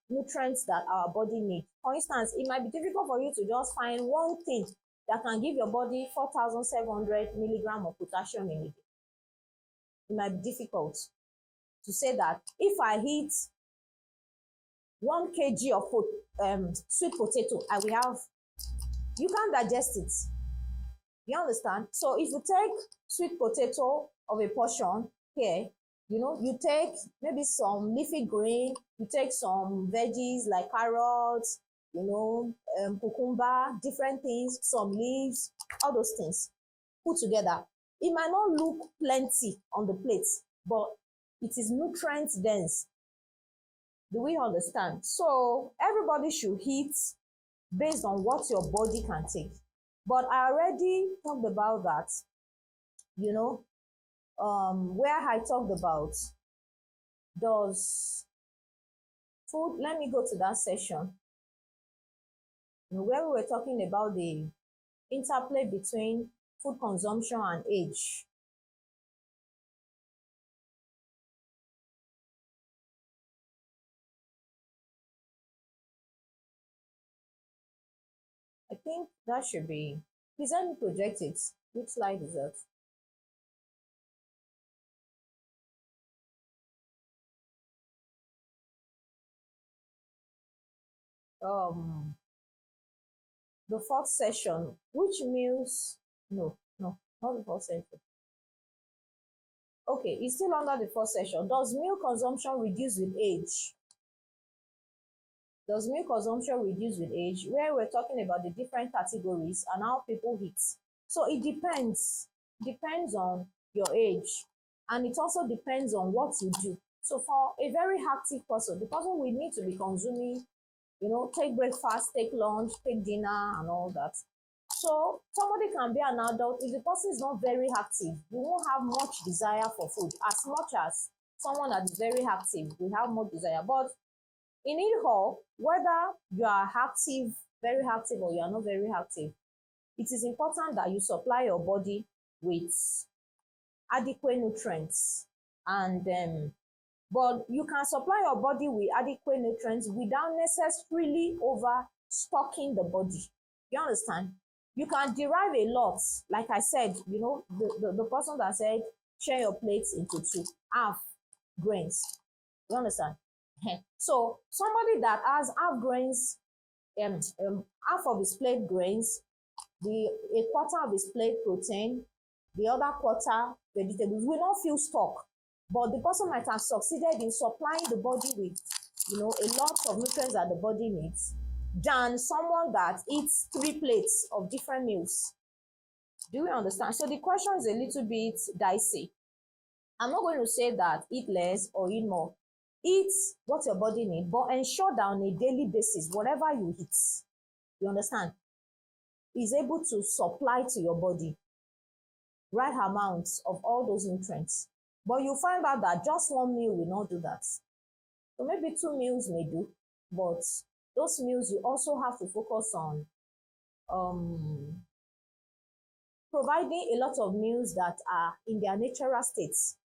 nutrients that our body needs. For instance, it might be difficult for you to just find one thing that can give your body 4,700 milligrams of potassium in a day. It might be difficult to say that if I eat 1 kg of sweet potato, I will have, you can't digest it. You understand? So if you take sweet potato of a portion here, you take maybe some leafy green, you take some veggies like carrots, cucumber, different things, some leaves, all those things put together. It might not look plenty on the plate, but it is nutrient dense. Do we understand? So everybody should eat based on what your body can take. But I already talked about that, where I talked about does food, let me go to that session where we were talking about the interplay between food consumption and age. I think that should be, please let me project it. Which slide is that? The fourth session, which meals, no, not the fourth session. Okay, it's still under the fourth session. Does meal consumption reduce with age? Does meal consumption reduce with age? Where we're talking about the different categories and how people eat. So it depends on your age, and it also depends on what you do. So for a very active person, the person will need to be consuming, take breakfast, take lunch, take dinner, and all that. So somebody can be an adult. If the person is not very active, you won't have much desire for food. As much as someone that is very active will have more desire. But in it all, whether you are active, very active, or you are not very active, it is important that you supply your body with adequate nutrients. And but you can supply your body with adequate nutrients without necessarily overstocking the body. You understand? You can derive a lot. Like I said, the person that said share your plates into two, half grains. You understand? So somebody that has half grains, half of his plate grains, a quarter of his plate protein, the other quarter vegetables, will not feel stuck. But the person might have succeeded in supplying the body with, a lot of nutrients that the body needs, than someone that eats 3 plates of different meals. Do you understand? So the question is a little bit dicey. I'm not going to say that eat less or eat more. Eat what your body needs, but ensure that on a daily basis, whatever you eat, you understand, is able to supply to your body right amounts of all those nutrients. But you find out that just one meal will not do that. So maybe 2 meals may do, but those meals you also have to focus on providing a lot of meals that are in their natural states.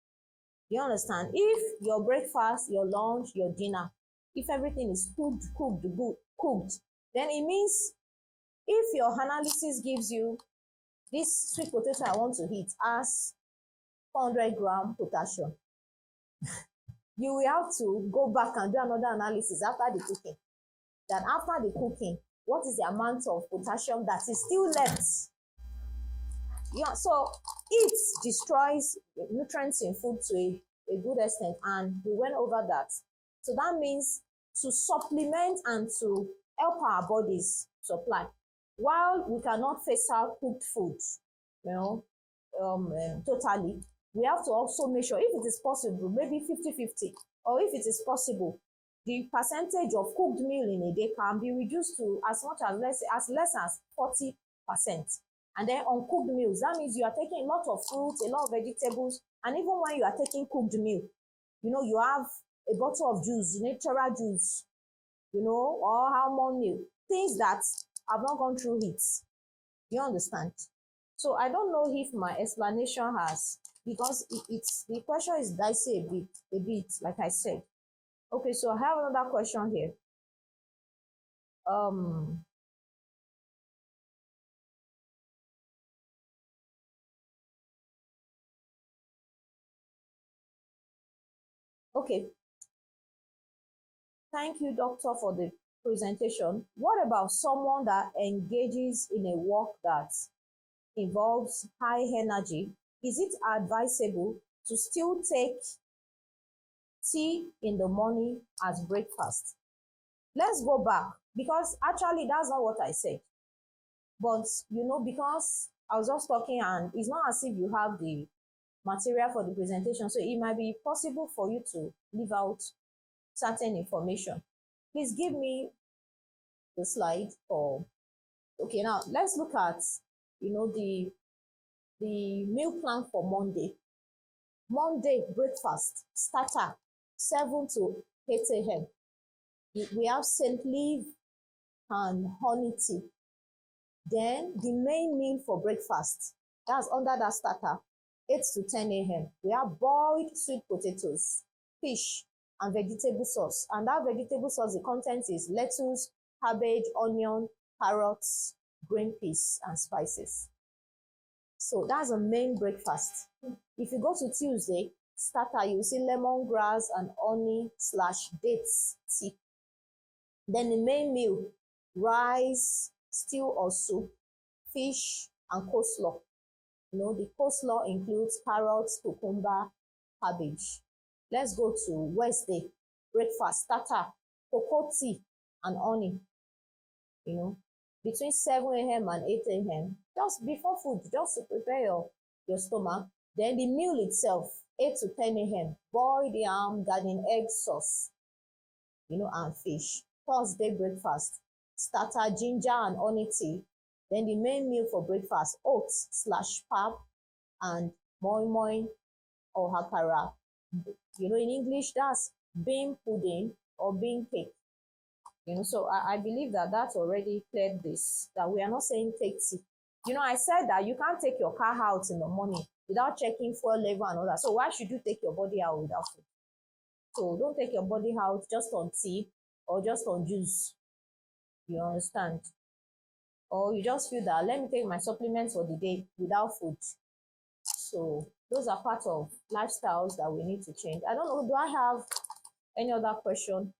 You understand? If your breakfast, your lunch, your dinner, if everything is cooked, then it means if your analysis gives you this sweet potato I want to eat as 400 gram potassium, you will have to go back and do another analysis after the cooking. That after the cooking, what is the amount of potassium that is still left? Yeah, so it destroys nutrients in food to a good extent, and we went over that. So that means to supplement and to help our bodies supply. While we cannot phase out cooked food, totally, we have to also make sure, if it is possible, maybe 50-50, or if it is possible, the percentage of cooked meal in a day can be reduced to as less as 40%. And then uncooked meals, that means you are taking a lot of fruits, a lot of vegetables, and even when you are taking cooked meal, you have a bottle of juice, natural juice, or almond milk, things that have not gone through heat. You understand? So I don't know if my explanation has, because it's the question is dicey a bit, like I said. Okay, so I have another question here. Okay. Thank you, doctor, for the presentation. What about someone that engages in a work that involves high energy? Is it advisable to still take tea in the morning as breakfast? Let's go back, because actually that's not what I said. But because I was just talking and it's not as if you have the material for the presentation, so it might be possible for you to leave out certain information. Please give me the slide. Okay, now let's look at the meal plan for Monday. Monday breakfast starter 7 to 8 a.m. We have St. Leaf and honey tea. Then the main meal for breakfast, that's under that starter, 8 to 10 a.m. We have boiled sweet potatoes, fish, and vegetable sauce. And that vegetable sauce, the content is lettuce, cabbage, onion, carrots, green peas, and spices. So that's a main breakfast. If you go to Tuesday, starter, you see lemongrass and honey/dates tea. Then the main meal, rice, stew or soup, fish, and coleslaw. The coleslaw includes carrots, cucumber, cabbage. Let's go to Wednesday. Breakfast starter, cocoa tea and honey. Between 7 a.m. and 8 a.m. Just before food, just to prepare your stomach. Then the meal itself, 8 to 10 a.m. Boiled yam, garden egg sauce, and fish. Thursday breakfast, starter, ginger and honey tea. Then the main meal for breakfast, oats/pap and moi moi or hakara. In English, that's bean pudding or bean cake. So I believe that already cleared this, that we are not saying take tea. I said that you can't take your car out in the morning without checking fuel level and all that. So why should you take your body out without food? So don't take your body out just on tea or just on juice. You understand? or you just feel that let me take my supplements for the day without food. So those are part of lifestyles that we need to change. I don't know, do I have any other question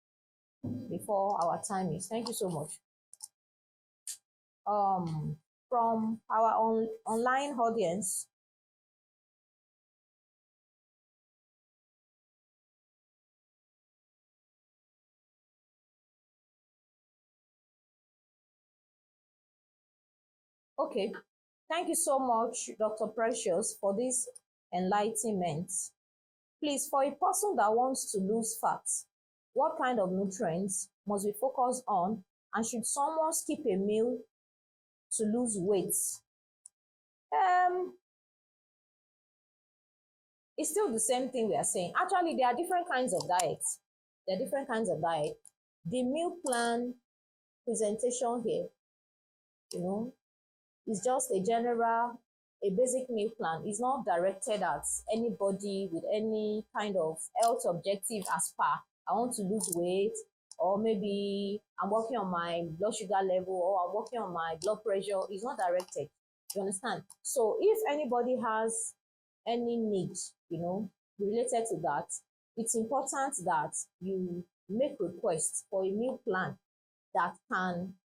before our time is? Thank you so much. From our online audience, okay, thank you so much, Dr. Precious, for this enlightenment. Please, for a person that wants to lose fat, what kind of nutrients must we focus on? And should someone skip a meal to lose weight? Um, it's still the same thing we are saying. Actually, there are different kinds of diets. There are different kinds of diet. The meal plan presentation here, you know, is just a general, a basic meal plan. It's not directed at anybody with any kind of health objective as per I want to lose weight, or maybe I'm working on my blood sugar level, or I'm working on my blood pressure. It's not directed. You understand? So if anybody has any need, related to that, it's important that you make requests for a meal plan that can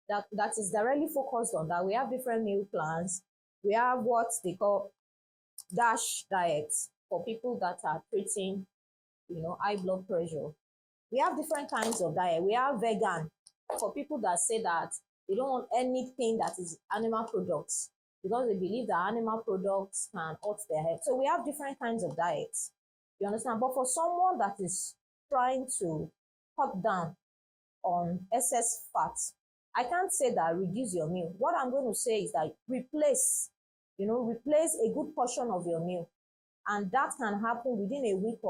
that is directly focused on that. We have different meal plans. We have what they call DASH diets for people that are treating, high blood pressure. We have different kinds of diet. We have vegan for people that say that they don't want anything that is animal products because they believe that animal products can hurt their health. So we have different kinds of diets. You understand? But for someone that is trying to cut down on excess fat, I can't say that reduce your meal. What I'm going to say is that replace a good portion of your meal. And that can happen within a week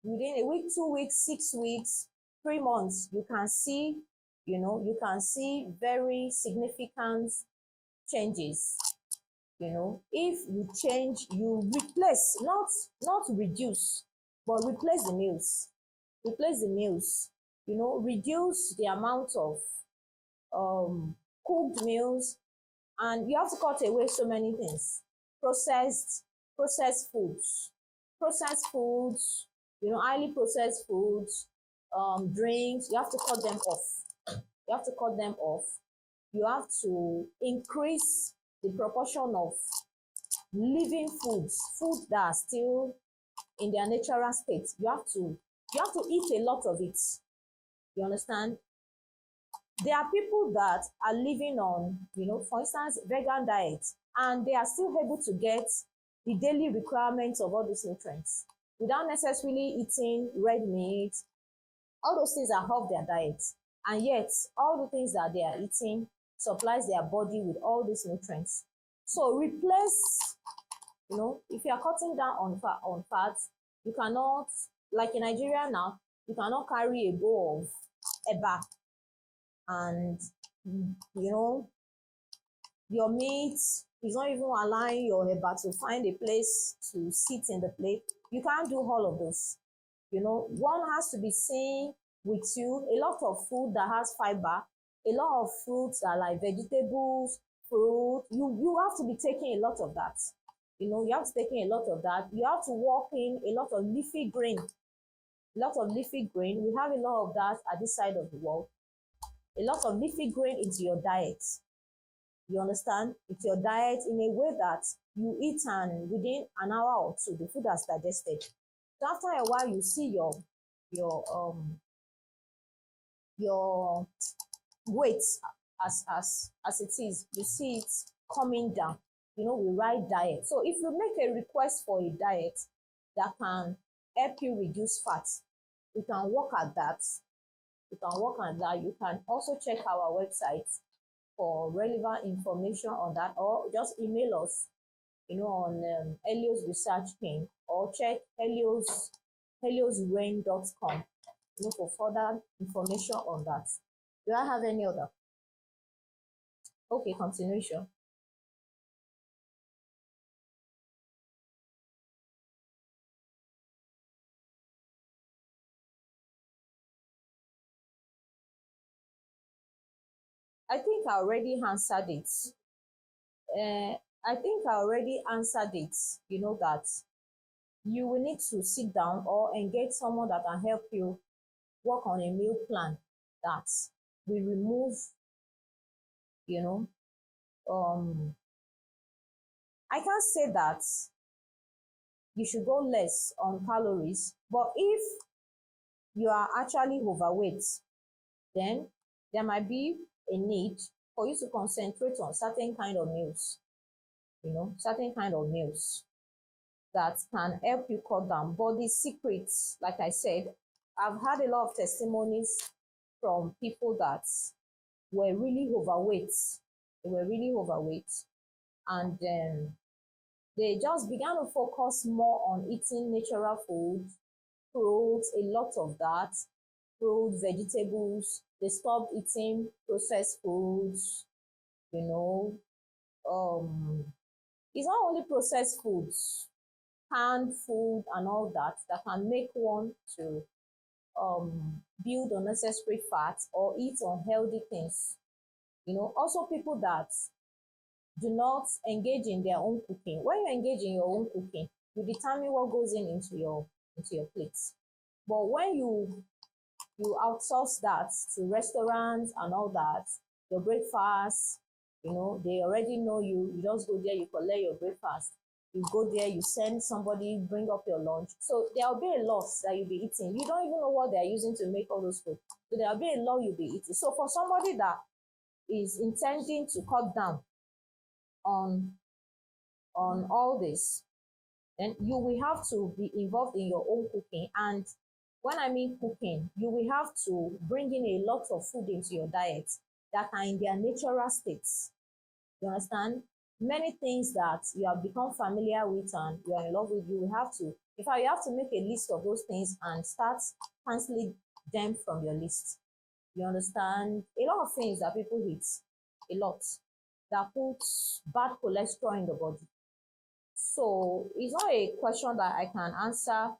within a week, 2 weeks, 6 weeks, 3 months, you can see, very significant changes. If you change, you replace, not reduce, but replace the meals. Replace the meals. Reduce the amount of cooked meals, and you have to cut away so many things. Processed foods, highly processed foods, drinks. You have to cut them off. You have to increase the proportion of living food that are still in their natural state. You have to eat a lot of it. You understand? There are people that are living on, for instance, vegan diet, and they are still able to get the daily requirements of all these nutrients without necessarily eating red meat. All those things are off their diet, and yet all the things that they are eating supplies their body with all these nutrients. So replace, if you are cutting down on fats, you cannot, like in Nigeria now, you cannot carry a bowl of eba and your meat is not even allowing your eba to find a place to sit in the plate. You can't do all of those. One has to be seen with you a lot of food that has fiber, a lot of fruits that are like vegetables, fruit. You have to be taking a lot of that. You have to take in a lot of that. You have to work in a lot of leafy green. We have a lot of that at this side of the world. A lot of leafy green into your diet. You understand? It's your diet in a way that you eat, and within an hour or two, the food has digested. So after a while, you see your weight as it is. You see it coming down. We write diet. So if you make a request for a diet that can help you reduce fat, you can work at that. You can also check our website for relevant information on that, or just email us, on Helios Research Team, or check heliosrain.com, for further information on that. Do I have any other? Okay, continuation. I think I already answered it. I think I already answered it. You know that you will need to sit down or engage someone that can help you work on a meal plan that will remove, you know, I can't say that you should go less on calories, but if you are actually overweight, then there might be a need for you to concentrate on certain kind of meals, certain kind of meals that can help you cut down. But the secrets, like I said, I've had a lot of testimonies from people that were really overweight. They were really overweight. And they just began to focus more on eating natural food, fruits, a lot of that, fruit, vegetables. They stopped eating processed foods, you know. It's not only processed foods, canned food and all that that can make one to build unnecessary fat or eat unhealthy things. Also people that do not engage in their own cooking. When you engage in your own cooking, you determine what goes into your plates. But when you outsource that to restaurants and all that, your breakfast, they already know you. You just go there, you collect your breakfast. You go there, you send somebody, bring up your lunch. So there'll be a lot that you'll be eating. You don't even know what they're using to make all those food. So there'll be a lot you'll be eating. So for somebody that is intending to cut down on all this, then you will have to be involved in your own cooking. And when I mean cooking, you will have to bring in a lot of food into your diet that are in their natural states. You understand? Many things that you have become familiar with and you are in love with, you will have to, in fact, you have to make a list of those things and start canceling them from your list. You understand? A lot of things that people eat, a lot, that puts bad cholesterol in the body. So it's not a question that I can answer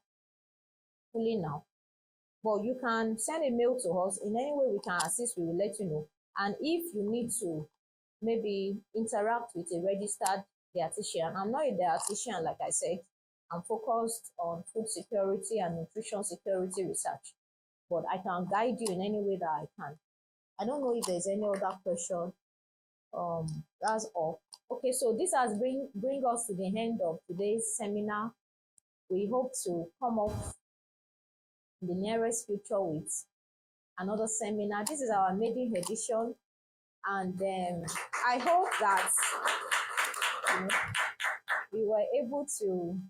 fully now, but you can send a mail to us. In any way we can assist, we will let you know. And if you need to maybe interact with a registered dietitian, I'm not a dietitian, like I said. I'm focused on food security and nutrition security research, but I can guide you in any way that I can. I don't know if there's any other question. That's all. Okay, so this has bring us to the end of today's seminar. We hope to come up in the nearest future with another seminar. This is our maiden edition, and I hope that we were able to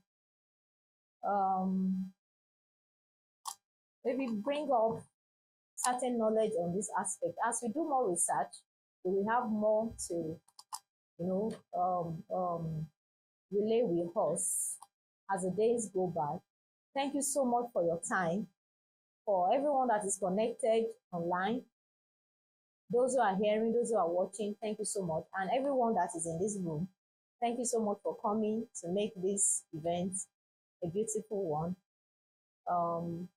maybe bring up certain knowledge on this aspect. As we do more research, we will have more to relay with us as the days go by. Thank you so much for your time. For everyone that is connected online, those who are hearing, those who are watching, thank you so much. And everyone that is in this room, thank you so much for coming to make this event a beautiful one.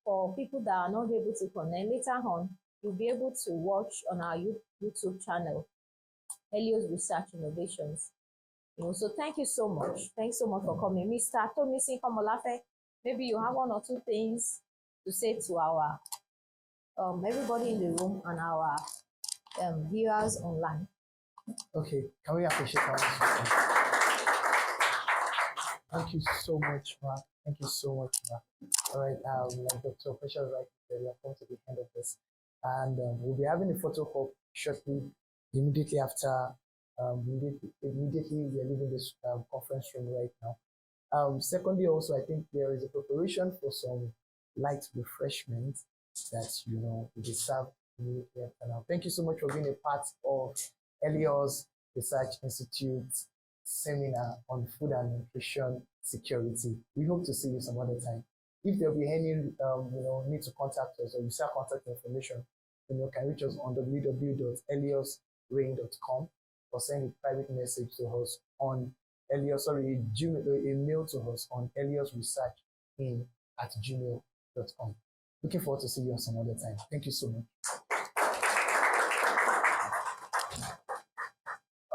For people that are not able to connect, later on, you'll be able to watch on our YouTube channel, Helios Research Innovations. So thank you so much. Thanks so much for coming. Mr. Tomisin Komolafe, maybe you have one or two things to say to our everybody in the room and our viewers online. Okay, can we appreciate our Thank you so much, Ma. Thank you so much, Ma. All right, like Dr. Precious right there, we are coming to the end of this. And we'll be having a photo op shortly, immediately after, immediately we are leaving this conference room right now. Secondly, also, I think there is a preparation for some light refreshment that, will be served immediately after now. Thank you so much for being a part of Helios Research Institute seminar on food and nutrition security. We hope to see you some other time. If there'll be any need to contact us or you see our contact information, can reach us on www.heliosrain.com or send a private message to us on a mail to us on heliosresearchin@gmail.com. Looking forward to see you on some other time. Thank you so much.